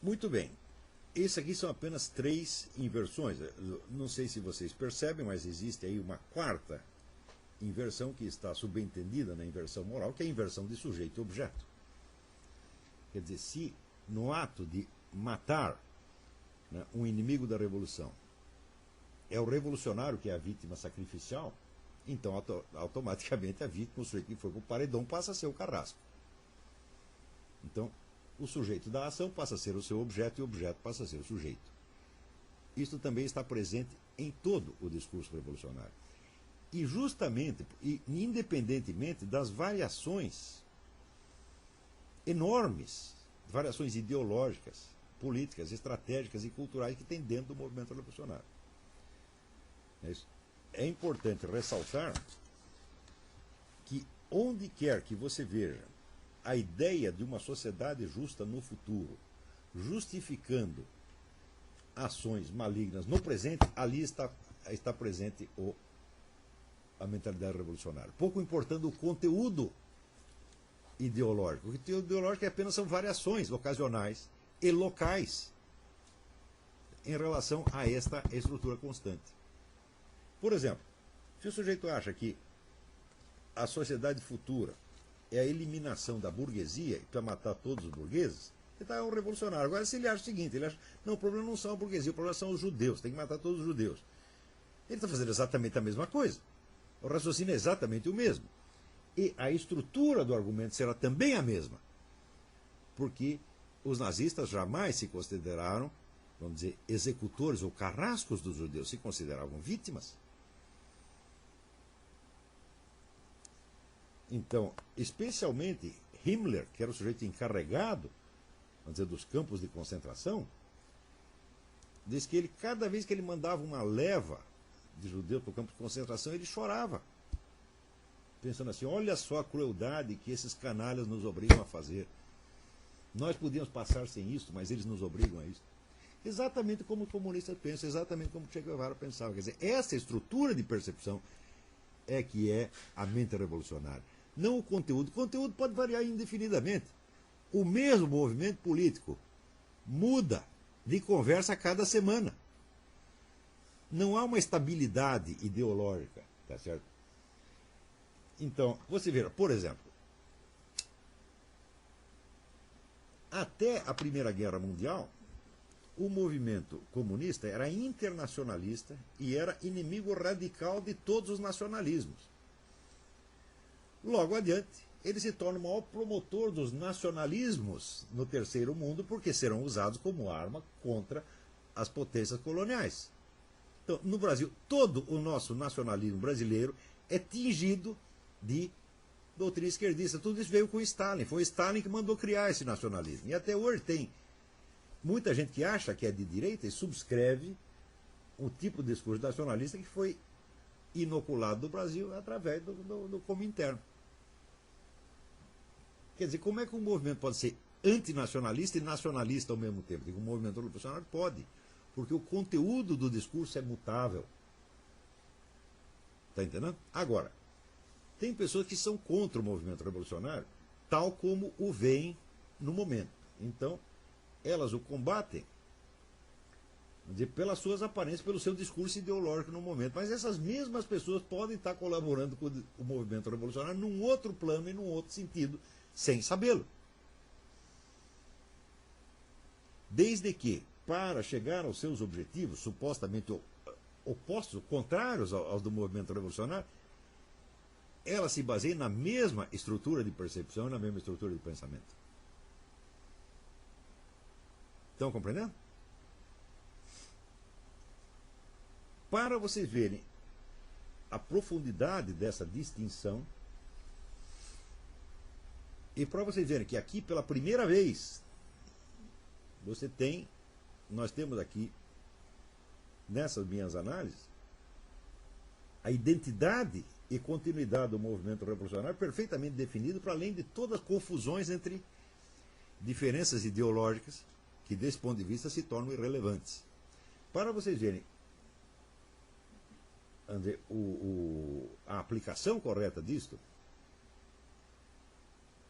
Muito bem. Esses aqui são apenas 3 inversões. Não sei se vocês percebem, mas existe aí uma quarta inversão que está subentendida na inversão moral, que é a inversão de sujeito e objeto. Quer dizer, se no ato de matar, né, um inimigo da revolução é o revolucionário que é a vítima sacrificial, então automaticamente a vítima, o sujeito que foi para o paredão, passa a ser o carrasco. Então, o sujeito da ação passa a ser o seu objeto e o objeto passa a ser o sujeito. Isso também está presente em todo o discurso revolucionário. E justamente, e independentemente das variações enormes, variações ideológicas, políticas, estratégicas e culturais que tem dentro do movimento revolucionário. É importante ressaltar que onde quer que você veja a ideia de uma sociedade justa no futuro, justificando ações malignas no presente, ali está presente a mentalidade revolucionária. Pouco importando o conteúdo ideológico. O conteúdo ideológico apenas são variações ocasionais e locais em relação a esta estrutura constante. Por exemplo, se o sujeito acha que a sociedade futura é a eliminação da burguesia para matar todos os burgueses, ele está um revolucionário. Agora, se ele acha o seguinte, ele acha, não, o problema não são a burguesia, o problema são os judeus, tem que matar todos os judeus. Ele está fazendo exatamente a mesma coisa. O raciocínio é exatamente o mesmo. E a estrutura do argumento será também a mesma. Porque os nazistas jamais se consideraram, vamos dizer, executores ou carrascos dos judeus, se consideravam vítimas. Então, especialmente Himmler, que era o sujeito encarregado, vamos dizer, dos campos de concentração, diz que ele, cada vez que ele mandava uma leva de judeus para o campo de concentração, ele chorava, pensando assim, olha só a crueldade que esses canalhas nos obrigam a fazer. Nós podíamos passar sem isso, mas eles nos obrigam a isso. Exatamente como os comunistas pensam, exatamente como Che Guevara pensava. Quer dizer, essa estrutura de percepção é que é a mente revolucionária. Não o conteúdo. O conteúdo pode variar indefinidamente. O mesmo movimento político muda de conversa a cada semana. Não há uma estabilidade ideológica, tá certo? Então, você vê, por exemplo, até a Primeira Guerra Mundial, o movimento comunista era internacionalista e era inimigo radical de todos os nacionalismos. Logo adiante, ele se torna o maior promotor dos nacionalismos no terceiro mundo, porque serão usados como arma contra as potências coloniais. Então, no Brasil, todo o nosso nacionalismo brasileiro é tingido de doutrina esquerdista. Tudo isso veio com Stalin. Foi Stalin que mandou criar esse nacionalismo. E até hoje tem muita gente que acha que é de direita e subscreve o tipo de discurso nacionalista que foi inoculado do Brasil através do Comintern. Quer dizer, como é que um movimento pode ser antinacionalista e nacionalista ao mesmo tempo? Digo, um movimento revolucionário pode, porque o conteúdo do discurso é mutável. Está entendendo? Agora, tem pessoas que são contra o movimento revolucionário, tal como o veem no momento. Então, elas o combatem pelas suas aparências, pelo seu discurso ideológico no momento. Mas essas mesmas pessoas podem estar colaborando com o movimento revolucionário num outro plano e num outro sentido, sem sabê-lo. Desde que, para chegar aos seus objetivos, supostamente opostos, contrários aos do movimento revolucionário, ela se baseia na mesma estrutura de percepção e na mesma estrutura de pensamento. Estão compreendendo? Para vocês verem a profundidade dessa distinção, e para vocês verem que aqui, pela primeira vez, nós temos aqui, nessas minhas análises, a identidade e continuidade do movimento revolucionário perfeitamente definido, para além de todas as confusões entre diferenças ideológicas, que desse ponto de vista se tornam irrelevantes. Para vocês verem a aplicação correta disto,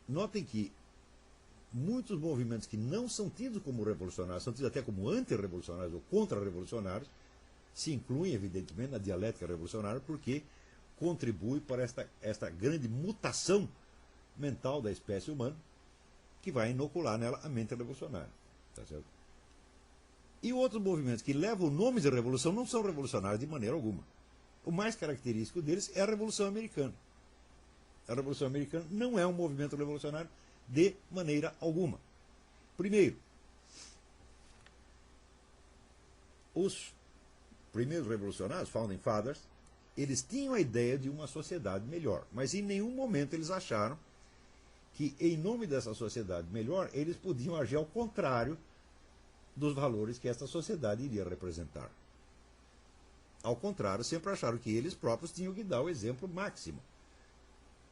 notem que muitos movimentos que não são tidos como revolucionários, são tidos até como antirrevolucionários ou contra-revolucionários, se incluem, evidentemente, na dialética revolucionária, porque contribui para esta grande mutação mental da espécie humana, que vai inocular nela a mente revolucionária. Tá certo? E outros movimentos que levam nomes de revolução não são revolucionários de maneira alguma. O mais característico deles é a Revolução Americana. A Revolução Americana não é um movimento revolucionário de maneira alguma. Primeiro, os primeiros revolucionários, Founding Fathers, eles tinham a ideia de uma sociedade melhor, mas em nenhum momento eles acharam que, em nome dessa sociedade melhor, eles podiam agir ao contrário dos valores que essa sociedade iria representar. Ao contrário, sempre acharam que eles próprios tinham que dar o exemplo máximo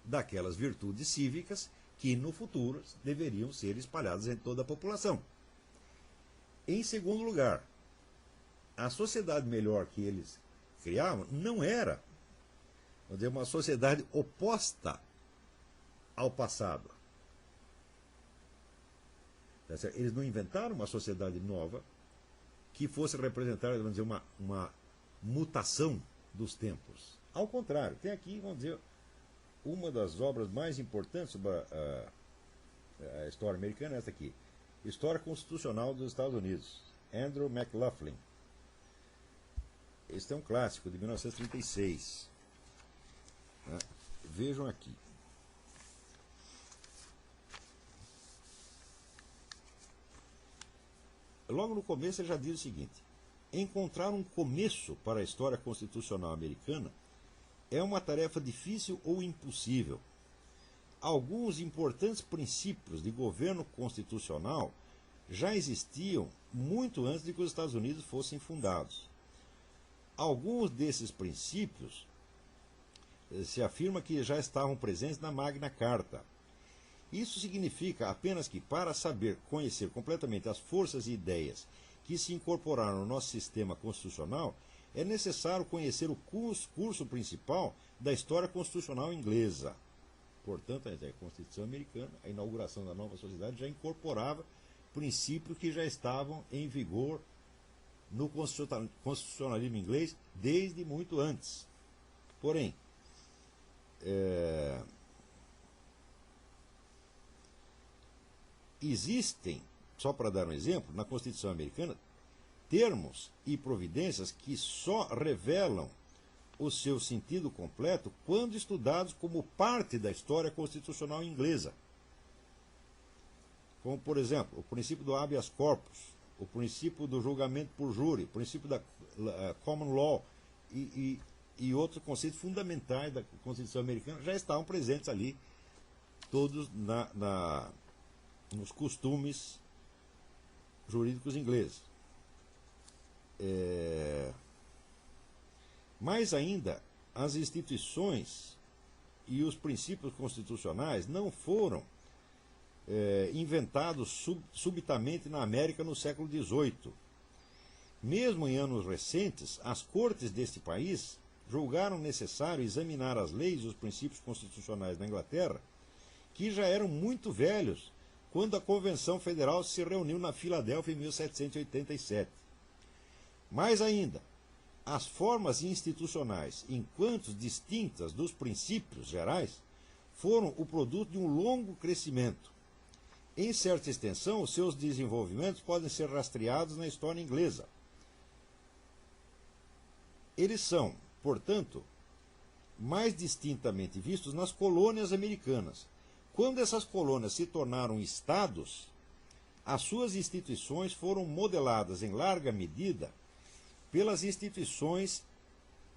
daquelas virtudes cívicas que no futuro deveriam ser espalhadas em toda a população. Em segundo lugar, a sociedade melhor que eles criavam não era, vamos dizer, uma sociedade oposta ao passado. Eles não inventaram uma sociedade nova que fosse representar, vamos dizer, uma mutação dos tempos. Ao contrário, tem aqui, vamos dizer, uma das obras mais importantes sobre a história americana, essa aqui, História Constitucional dos Estados Unidos, Andrew McLaughlin. Este é um clássico de 1936. Vejam aqui. Logo no começo ele já diz o seguinte: encontrar um começo para a história constitucional americana é uma tarefa difícil ou impossível. Alguns importantes princípios de governo constitucional já existiam muito antes de que os Estados Unidos fossem fundados. Alguns desses princípios se afirma que já estavam presentes na Magna Carta. Isso significa apenas que, para saber conhecer completamente as forças e ideias que se incorporaram no nosso sistema constitucional, é necessário conhecer o curso principal da história constitucional inglesa. Portanto, a Constituição americana, a inauguração da nova sociedade, já incorporava princípios que já estavam em vigor no constitucionalismo inglês desde muito antes. Porém, existem, só para dar um exemplo, na Constituição americana, termos e providências que só revelam o seu sentido completo quando estudados como parte da história constitucional inglesa. Como, por exemplo, o princípio do habeas corpus, o princípio do julgamento por júri, o princípio da common law e outros conceitos fundamentais da Constituição americana já estavam presentes ali, todos nos costumes jurídicos ingleses. Mais ainda, as instituições e os princípios constitucionais não foram inventados subitamente na América no século XVIII. Mesmo em anos recentes, as cortes deste país julgaram necessário examinar as leis e os princípios constitucionais da Inglaterra, que já eram muito velhos quando a Convenção Federal se reuniu na Filadélfia em 1787. Mais ainda, as formas institucionais, enquanto distintas dos princípios gerais, foram o produto de um longo crescimento. Em certa extensão, os seus desenvolvimentos podem ser rastreados na história inglesa. Eles são, portanto, mais distintamente vistos nas colônias americanas. Quando essas colônias se tornaram estados, as suas instituições foram modeladas em larga medida pelas instituições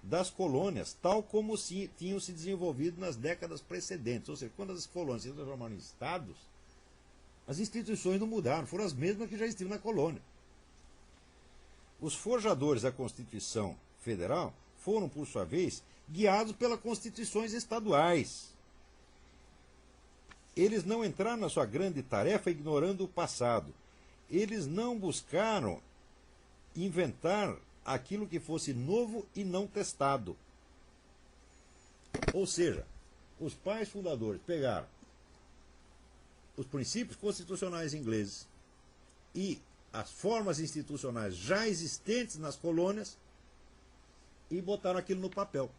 das colônias, tal como tinham se desenvolvido nas décadas precedentes. Ou seja, quando as colônias se transformaram em estados, as instituições não mudaram, foram as mesmas que já existiam na colônia. Os forjadores da Constituição Federal foram, por sua vez, guiados pelas constituições estaduais. Eles não entraram na sua grande tarefa ignorando o passado. Eles não buscaram inventar aquilo que fosse novo e não testado. Ou seja, os pais fundadores pegaram os princípios constitucionais ingleses e as formas institucionais já existentes nas colônias e botaram aquilo no papel.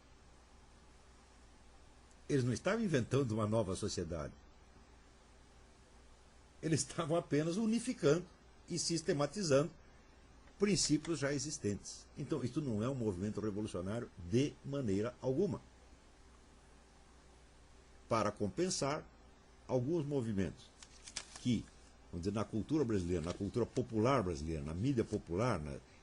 Eles não estavam inventando uma nova sociedade. Eles estavam apenas unificando e sistematizando princípios já existentes. Então, isso não é um movimento revolucionário de maneira alguma. Para compensar, alguns movimentos que, vamos dizer, na cultura brasileira, na cultura popular brasileira, na mídia popular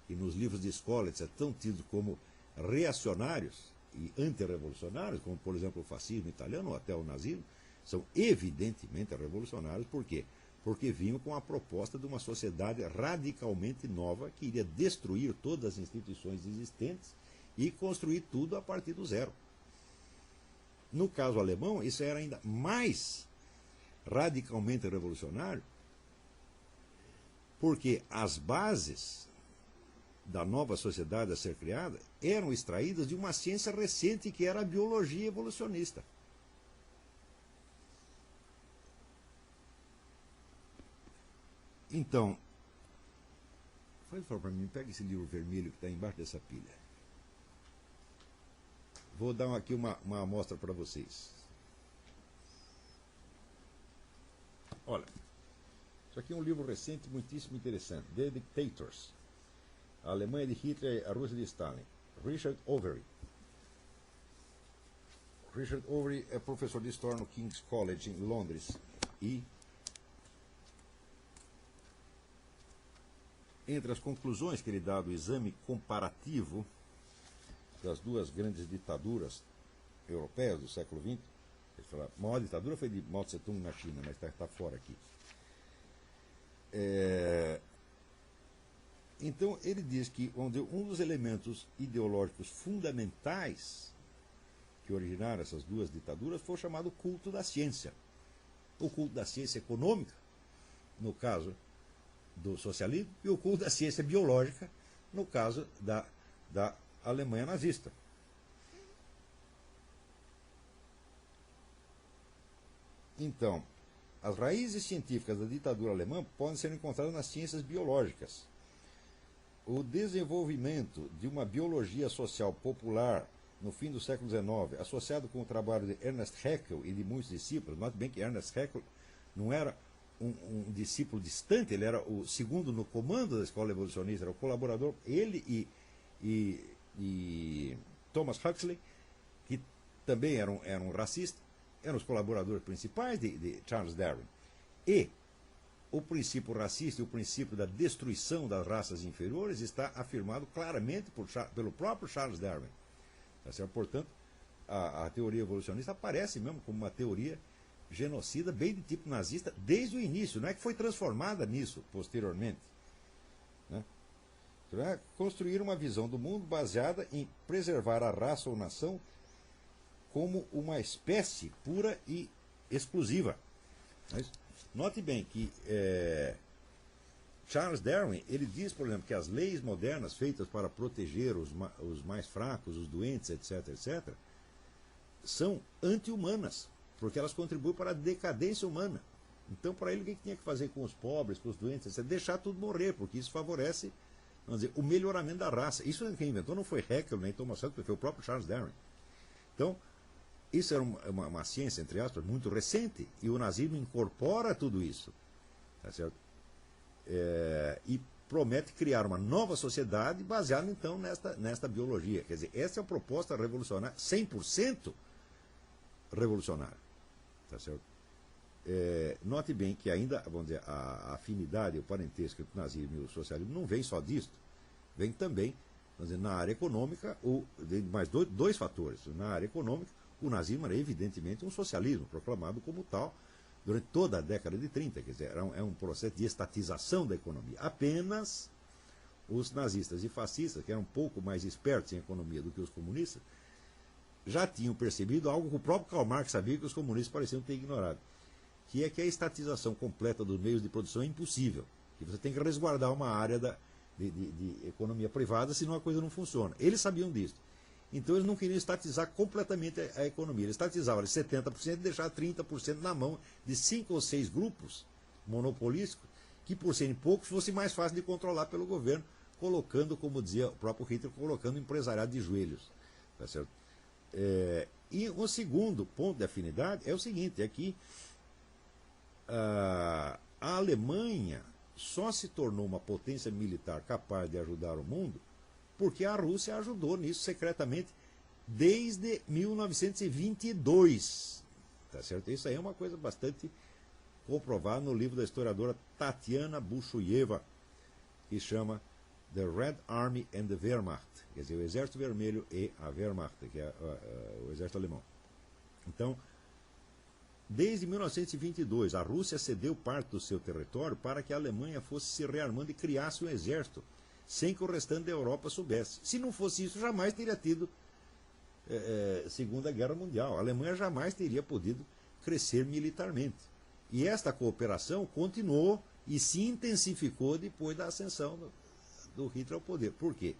e nos livros de escola, etc., são tidos como reacionários e antirrevolucionários, como, por exemplo, o fascismo italiano ou até o nazismo, são evidentemente revolucionários. Por quê? Porque vinham com a proposta de uma sociedade radicalmente nova que iria destruir todas as instituições existentes e construir tudo a partir do zero. No caso alemão, isso era ainda mais radicalmente revolucionário, porque as bases da nova sociedade a ser criada eram extraídas de uma ciência recente que era a biologia evolucionista. Então, faz favor para mim, pega esse livro vermelho que está embaixo dessa pilha. Vou dar aqui uma amostra para vocês. Olha, isso aqui é um livro recente, muitíssimo interessante. The Dictators. A Alemanha de Hitler e a Rússia de Stalin. Richard Overy. Richard Overy é professor de História no King's College, em Londres. E entre as conclusões que ele dá do exame comparativo das duas grandes ditaduras europeias do século XX, ele fala, a maior ditadura foi de Mao Tse-tung na China, mas está fora aqui. Então ele diz que um dos elementos ideológicos fundamentais que originaram essas duas ditaduras foi o chamado culto da ciência. O culto da ciência econômica, no caso do socialismo, e o culto da ciência biológica, no caso da Alemanha nazista. Então, as raízes científicas da ditadura alemã podem ser encontradas nas ciências biológicas. O desenvolvimento de uma biologia social popular no fim do século XIX, associado com o trabalho de Ernest Haeckel e de muitos discípulos, note bem que Ernest Haeckel não era um discípulo distante, ele era o segundo no comando da escola evolucionista, era o colaborador, ele e Thomas Huxley, que também eram racistas, eram os colaboradores principais de Charles Darwin. E o princípio racista e o princípio da destruição das raças inferiores está afirmado claramente pelo próprio Charles Darwin. Tá certo? Portanto, a teoria evolucionista aparece mesmo como uma teoria genocida, bem de tipo nazista, desde o início. Não é que foi transformada nisso posteriormente. Né? Então, é construir uma visão do mundo baseada em preservar a raça ou nação como uma espécie pura e exclusiva. Mas, note bem que Charles Darwin, ele diz, por exemplo, que as leis modernas feitas para proteger os mais fracos, os doentes, etc., etc., são anti-humanas, porque elas contribuem para a decadência humana. Então, para ele, o que tinha que fazer com os pobres, com os doentes, etc., deixar tudo morrer, porque isso favorece, vamos dizer, o melhoramento da raça. Isso quem inventou não foi Haeckel nem Thomas Huxley, foi o próprio Charles Darwin. Então, isso era uma ciência, entre aspas, muito recente, e o nazismo incorpora tudo isso. Tá certo? E promete criar uma nova sociedade baseada, então, nesta biologia. Quer dizer, essa é a proposta revolucionária, 100% revolucionária. Tá certo? Note bem que ainda, vamos dizer, a afinidade, o parentesco entre o nazismo e o socialismo não vem só disso. Vem também, vamos dizer, na área econômica, mais dois fatores. Na área econômica, o nazismo era evidentemente um socialismo, proclamado como tal durante toda a década de 30. Quer dizer, é um processo de estatização da economia. Apenas os nazistas e fascistas, que eram um pouco mais espertos em economia do que os comunistas, já tinham percebido algo que o próprio Karl Marx sabia que os comunistas pareciam ter ignorado, que é que a estatização completa dos meios de produção é impossível, que você tem que resguardar uma área de economia privada, senão a coisa não funciona. Eles sabiam disso. Então eles não queriam estatizar completamente a economia. Eles estatizavam 70% e deixavam 30% na mão de 5 ou 6 grupos monopolísticos, que por serem poucos fosse mais fácil de controlar pelo governo, colocando, como dizia o próprio Hitler, colocando o empresariado de joelhos. Tá certo? E o segundo ponto de afinidade é o seguinte, é que a Alemanha só se tornou uma potência militar capaz de ajudar o mundo porque a Rússia ajudou nisso secretamente desde 1922. Tá certo? Isso aí é uma coisa bastante comprovada no livro da historiadora Tatiana Bushuyeva, que chama The Red Army and the Wehrmacht, quer dizer, o Exército Vermelho e a Wehrmacht, que é o exército alemão. Então, desde 1922, a Rússia cedeu parte do seu território para que a Alemanha fosse se rearmando e criasse um exército, sem que o restante da Europa soubesse. Se não fosse isso, jamais teria tido Segunda Guerra Mundial. A Alemanha jamais teria podido crescer militarmente. E esta cooperação continuou e se intensificou depois da ascensão do Hitler ao poder. Por quê?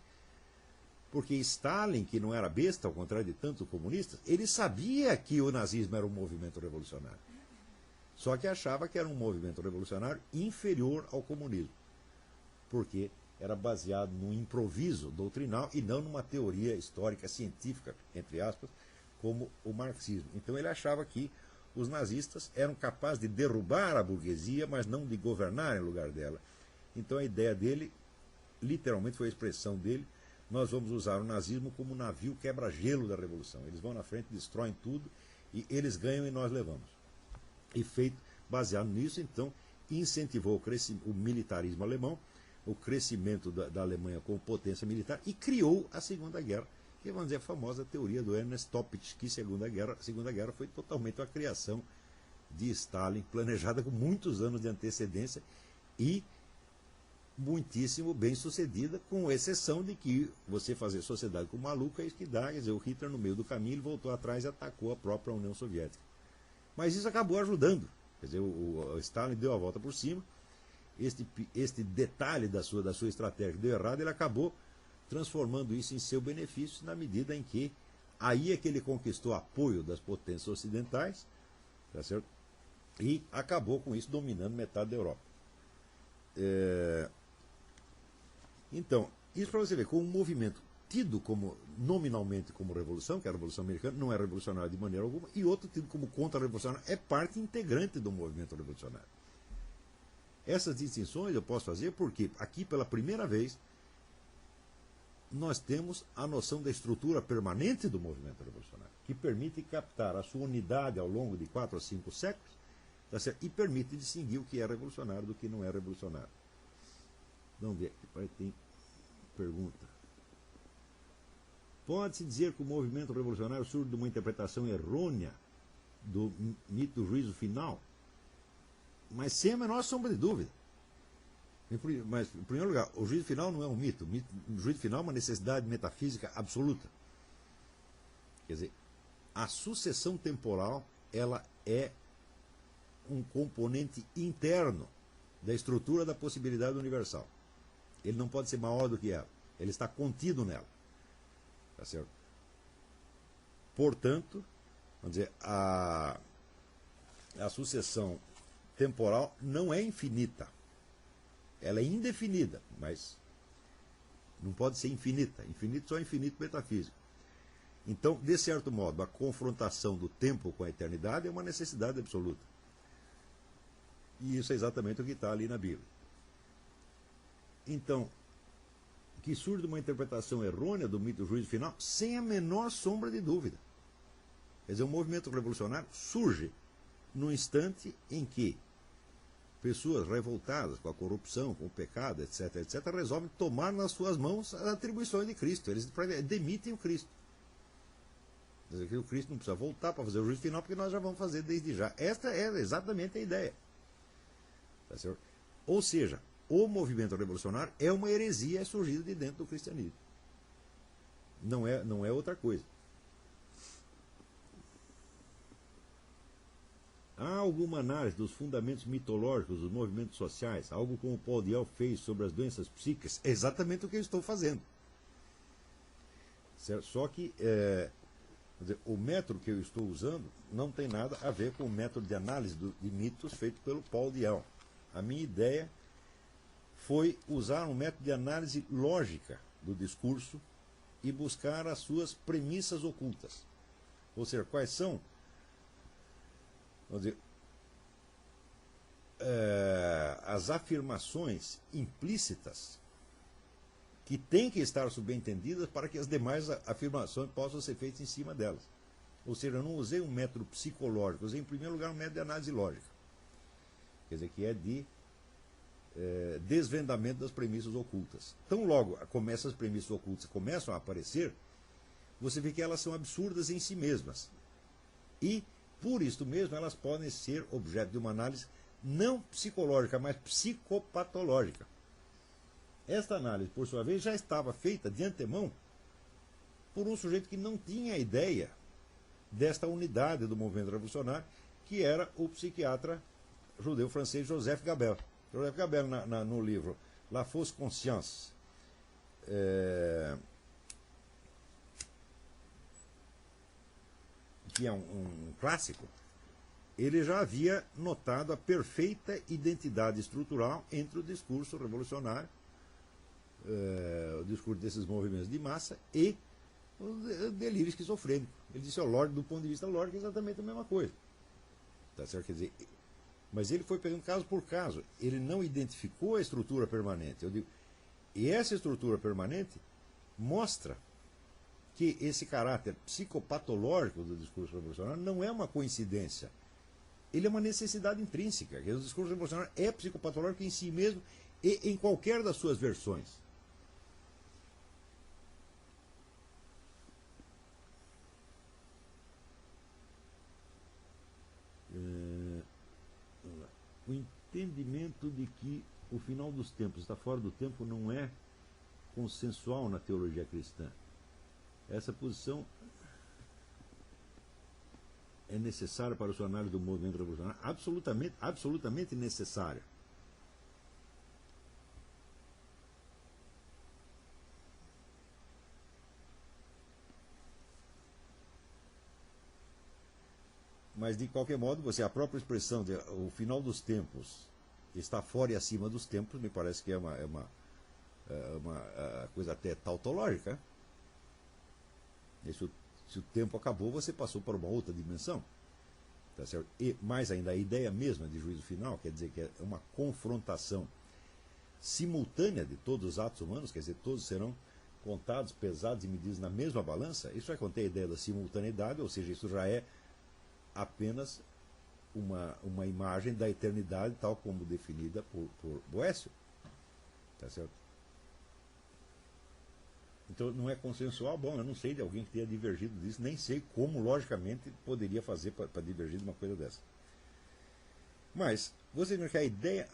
Porque Stalin, que não era besta, ao contrário de tantos comunistas, ele sabia que o nazismo era um movimento revolucionário. Só que achava que era um movimento revolucionário inferior ao comunismo. Porque era baseado num improviso doutrinal e não numa teoria histórica científica, entre aspas, como o marxismo. Então ele achava que os nazistas eram capazes de derrubar a burguesia, mas não de governar em lugar dela. Então a ideia dele, literalmente foi a expressão dele, nós vamos usar o nazismo como um navio quebra-gelo da revolução. Eles vão na frente, destroem tudo, e eles ganham e nós levamos. E feito, baseado nisso, então, incentivou o militarismo alemão, o crescimento da Alemanha como potência militar, e criou a Segunda Guerra, que vamos dizer a famosa teoria do Ernest Toppich, que a Segunda Guerra foi totalmente uma criação de Stalin, planejada com muitos anos de antecedência e muitíssimo bem sucedida, com exceção de que você fazer sociedade com o maluco é isso que dá. Quer dizer, o Hitler no meio do caminho ele voltou atrás e atacou a própria União Soviética. Mas isso acabou ajudando. Quer dizer, o Stalin deu a volta por cima. Este detalhe da sua estratégia que deu errado, ele acabou transformando isso em seu benefício, na medida em que aí é que ele conquistou apoio das potências ocidentais, tá certo? E acabou com isso dominando metade da Europa. Então, isso para você ver, com um movimento tido como nominalmente como revolução, que é a Revolução Americana, não é revolucionário de maneira alguma, e outro tido como contra-revolucionário, é parte integrante do movimento revolucionário. Essas distinções eu posso fazer porque aqui, pela primeira vez, nós temos a noção da estrutura permanente do movimento revolucionário, que permite captar a sua unidade ao longo de 4 a 5 séculos, tá certo? E permite distinguir o que é revolucionário do que não é revolucionário. Vamos ver aqui, tem pergunta. Pode-se dizer que o movimento revolucionário surge de uma interpretação errônea do mito do juízo final? Mas sem a menor sombra de dúvida. Mas, em primeiro lugar, o juízo final não é um mito. O juízo final é uma necessidade metafísica absoluta. Quer dizer, a sucessão temporal, ela é um componente interno da estrutura da possibilidade universal. Ele não pode ser maior do que ela. Ele está contido nela. Tá certo? Portanto, vamos dizer, a sucessão temporal não é infinita. Ela é indefinida, mas não pode ser infinita. Infinito só é infinito metafísico. Então, de certo modo, a confrontação do tempo com a eternidade é uma necessidade absoluta. E isso é exatamente o que está ali na Bíblia. Então, que surge de uma interpretação errônea do mito do juízo final, sem a menor sombra de dúvida. Quer dizer, o movimento revolucionário surge no instante em que pessoas revoltadas com a corrupção, com o pecado, etc., etc., resolvem tomar nas suas mãos as atribuições de Cristo. Eles demitem o Cristo. Quer dizer, que o Cristo não precisa voltar para fazer o juízo final, porque nós já vamos fazer desde já. Esta é exatamente a ideia. Tá certo? Ou seja, o movimento revolucionário é uma heresia surgida de dentro do cristianismo. Não é outra coisa. Há alguma análise dos fundamentos mitológicos dos movimentos sociais, algo como o Paul Diel fez sobre as doenças psíquicas? É exatamente o que eu estou fazendo. Certo? Só que o método que eu estou usando não tem nada a ver com o método de análise de mitos feito pelo Paul Diel. A minha ideia foi usar um método de análise lógica do discurso e buscar as suas premissas ocultas. Ou seja, quais são, vamos dizer, as afirmações implícitas que têm que estar subentendidas para que as demais afirmações possam ser feitas em cima delas. Ou seja, eu não usei um método psicológico, usei em primeiro lugar um método de análise lógica. Quer dizer, que é de desvendamento das premissas ocultas. Então, logo como essas premissas ocultas começam a aparecer, você vê que elas são absurdas em si mesmas. E, por isso mesmo, elas podem ser objeto de uma análise não psicológica, mas psicopatológica. Esta análise, por sua vez, já estava feita de antemão por um sujeito que não tinha ideia desta unidade do movimento revolucionário, que era o psiquiatra judeu francês Joseph Gabel. Joseph Gabel, no livro La Fausse Conscience, que é um clássico, ele já havia notado a perfeita identidade estrutural entre o discurso revolucionário, o discurso desses movimentos de massa e o delírio esquizofrênico. Ele disse, do ponto de vista lógico, é exatamente a mesma coisa. Tá certo? Quer dizer, mas ele foi pegando caso por caso. Ele não identificou a estrutura permanente. Eu digo, e essa estrutura permanente mostra que esse caráter psicopatológico do discurso revolucionário não é uma coincidência. Ele é uma necessidade intrínseca. O discurso revolucionário é psicopatológico em si mesmo e em qualquer das suas versões. O entendimento de que o final dos tempos está fora do tempo não é consensual na teologia cristã. Essa posição é necessária para a sua análise do movimento revolucionário? Absolutamente necessária. Mas, de qualquer modo, a própria expressão de o final dos tempos está fora e acima dos tempos, me parece que é uma coisa até tautológica. E se o tempo acabou, você passou para uma outra dimensão. tá certo? E mais ainda, a ideia mesma de juízo final, quer dizer que é uma confrontação simultânea de todos os atos humanos, quer dizer, todos serão contados, pesados e medidos na mesma balança. Isso vai conter a ideia da simultaneidade, ou seja, isso já é apenas uma imagem da eternidade, tal como definida por Boécio. Tá certo? Então não é consensual. Bom, eu não sei de alguém que tenha divergido disso, nem sei como, logicamente, poderia fazer para divergir de uma coisa dessa. Mas, você vê que a ideia.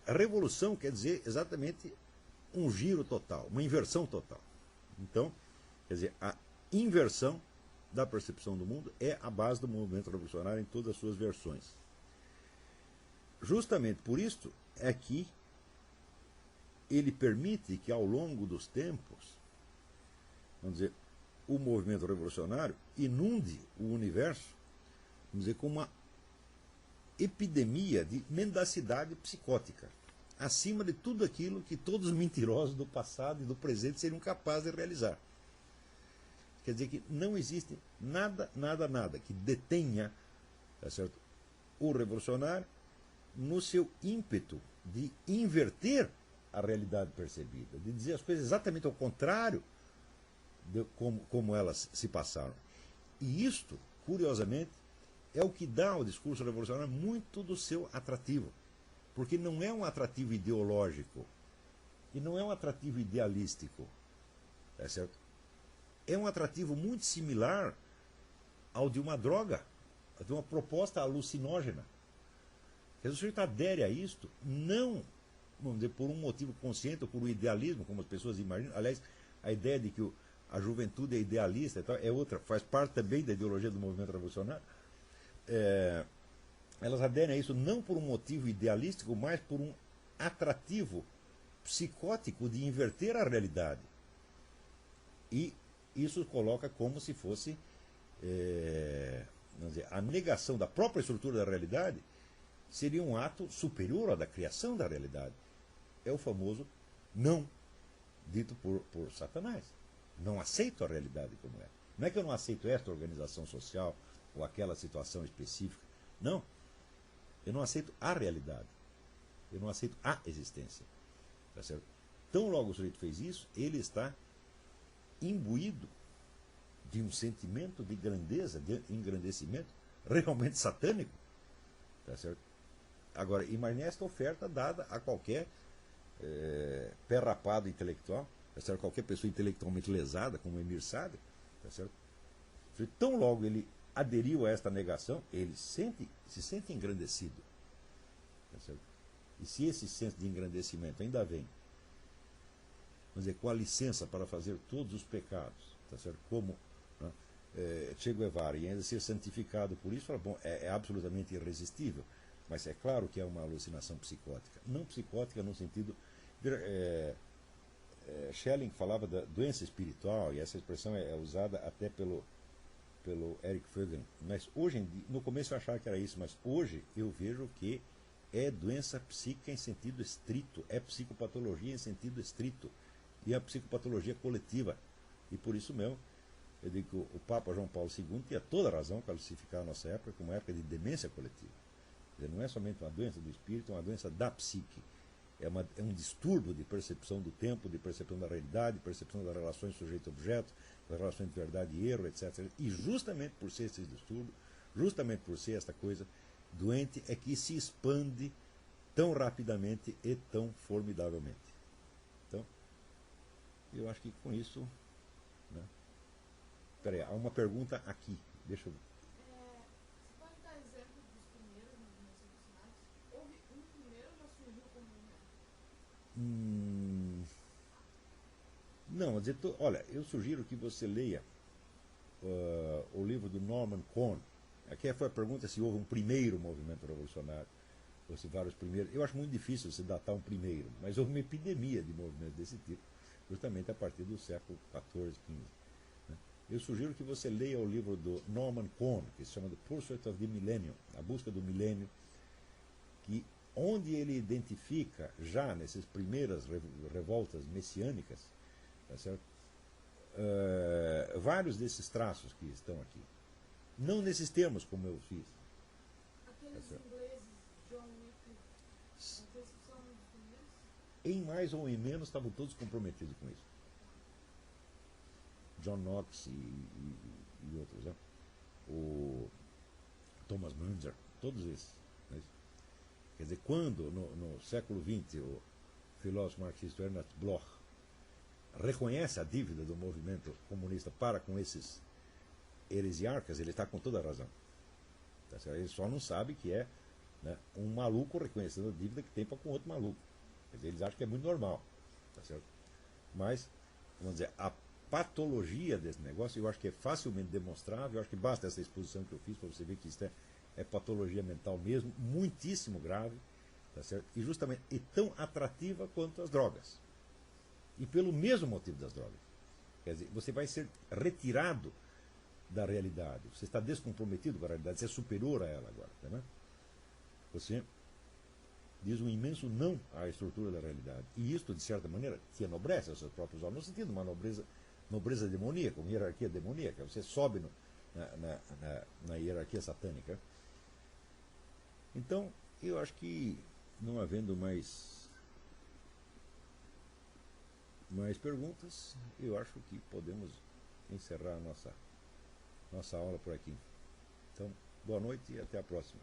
A revolução quer dizer exatamente um giro total, uma inversão total. Então, quer dizer, a inversão da percepção do mundo é a base do movimento revolucionário em todas as suas versões. Justamente por isso é que ele permite que ao longo dos tempos, vamos dizer, o movimento revolucionário inunde o universo, vamos dizer, com uma epidemia de mendacidade psicótica, acima de tudo aquilo que todos os mentirosos do passado e do presente seriam capazes de realizar. Quer dizer que não existe nada que detenha, tá certo, o revolucionário no seu ímpeto de inverter a realidade percebida, de dizer as coisas exatamente ao contrário de como elas se passaram. E isto, curiosamente, é o que dá ao discurso revolucionário muito do seu atrativo. Porque não é um atrativo ideológico e não é um atrativo idealístico. Tá certo? É um atrativo muito similar ao de uma droga, de uma proposta alucinógena. Quer dizer, o sujeito adere a isto, não, vamos dizer, por um motivo consciente ou por um idealismo, como as pessoas imaginam. Aliás, a ideia de que a juventude é idealista e tal, é outra, faz parte também da ideologia do movimento revolucionário. Elas aderem a isso não por um motivo idealístico, mas por um atrativo psicótico de inverter a realidade. E isso coloca como se fosse vamos dizer, a negação da própria estrutura da realidade seria um ato superior ao da criação da realidade. É o famoso não dito por Satanás. Não aceito a realidade como é. Não é que eu não aceito esta organização social ou aquela situação específica. Não. Eu não aceito a realidade. Eu não aceito a existência. Tá certo? Tão logo o sujeito fez isso, ele está imbuído de um sentimento de grandeza, de engrandecimento, realmente satânico. Tá certo? Agora, imagine esta oferta dada a qualquer pé rapado intelectual, tá certo? Qualquer pessoa intelectualmente lesada, como Emir Sader. Tá certo? Tão logo ele aderiu a esta negação, ele se sente engrandecido. Tá certo? E se esse senso de engrandecimento ainda vem, vamos dizer, com a licença para fazer todos os pecados, tá certo? Como Che Guevara, e ainda ser santificado por isso, fala, bom, é absolutamente irresistível. Mas é claro que é uma alucinação psicótica. Não psicótica no sentido... Schelling falava da doença espiritual, e essa expressão é usada até pelo Eric Fögel. Mas hoje em dia, no começo eu achava que era isso, mas hoje eu vejo que é doença psíquica em sentido estrito, é psicopatologia em sentido estrito, e a psicopatologia coletiva. E por isso mesmo, eu digo que o Papa João Paulo II tinha toda a razão para classificar a nossa época como uma época de demência coletiva. Quer dizer, não é somente uma doença do espírito, é uma doença da psique. É um distúrbio de percepção do tempo, de percepção da realidade, de percepção das relações sujeito-objeto, das relações de verdade e erro, etc. E justamente por ser esse distúrbio, justamente por ser esta coisa doente, é que se expande tão rapidamente e tão formidavelmente. Então, eu acho que com isso... Né? Peraí, há uma pergunta aqui. Deixa eu... Você pode dar exemplo dos primeiros movimentos revolucionários? Houve um primeiro ou já surgiu como movimento? Não, dizer, olha, eu sugiro que você leia o livro do Norman Cohn. Aqui foi a pergunta se houve um primeiro movimento revolucionário, ou se vários primeiros. Eu acho muito difícil você datar um primeiro, mas houve uma epidemia de movimentos desse tipo, justamente a partir do século XIV, XV. Né? Eu sugiro que você leia o livro do Norman Cohn, que se chama The Pursuit of the Millennium, A Busca do Milênio, onde ele identifica, já nessas primeiras revoltas messiânicas, tá certo? Vários desses traços que estão aqui. Não nesses termos como eu fiz, aqueles certo. ingleses, John Wycliffe, aqueles que são um dos primeiros? Em mais ou em menos estavam todos comprometidos com isso. John Knox e outros, né? O Thomas Munger, todos esses. Né? Quer dizer, quando no século XX o filósofo marxista Ernst Bloch reconhece a dívida do movimento comunista para com esses heresiarcas, ele está com toda a razão. Tá certo? Ele só não sabe que é, né, um maluco reconhecendo a dívida que tem para com outro maluco. Quer dizer, eles acham que é muito normal. Tá certo? Mas, vamos dizer, a patologia desse negócio eu acho que é facilmente demonstrável. Eu acho que basta essa exposição que eu fiz para você ver que isso é patologia mental mesmo, muitíssimo grave, tá certo? E justamente e tão atrativa quanto as drogas. E pelo mesmo motivo das drogas. Quer dizer, você vai ser retirado da realidade. Você está descomprometido com a realidade, você é superior a ela agora. Tá, né? Você diz um imenso não à estrutura da realidade. E isto, de certa maneira, te enobrece aos seus próprios olhos, no sentido de uma nobreza demoníaca, uma hierarquia demoníaca. Você sobe na hierarquia satânica. Então, eu acho que, não havendo mais perguntas, eu acho que podemos encerrar a nossa aula por aqui. Então, boa noite e até a próxima.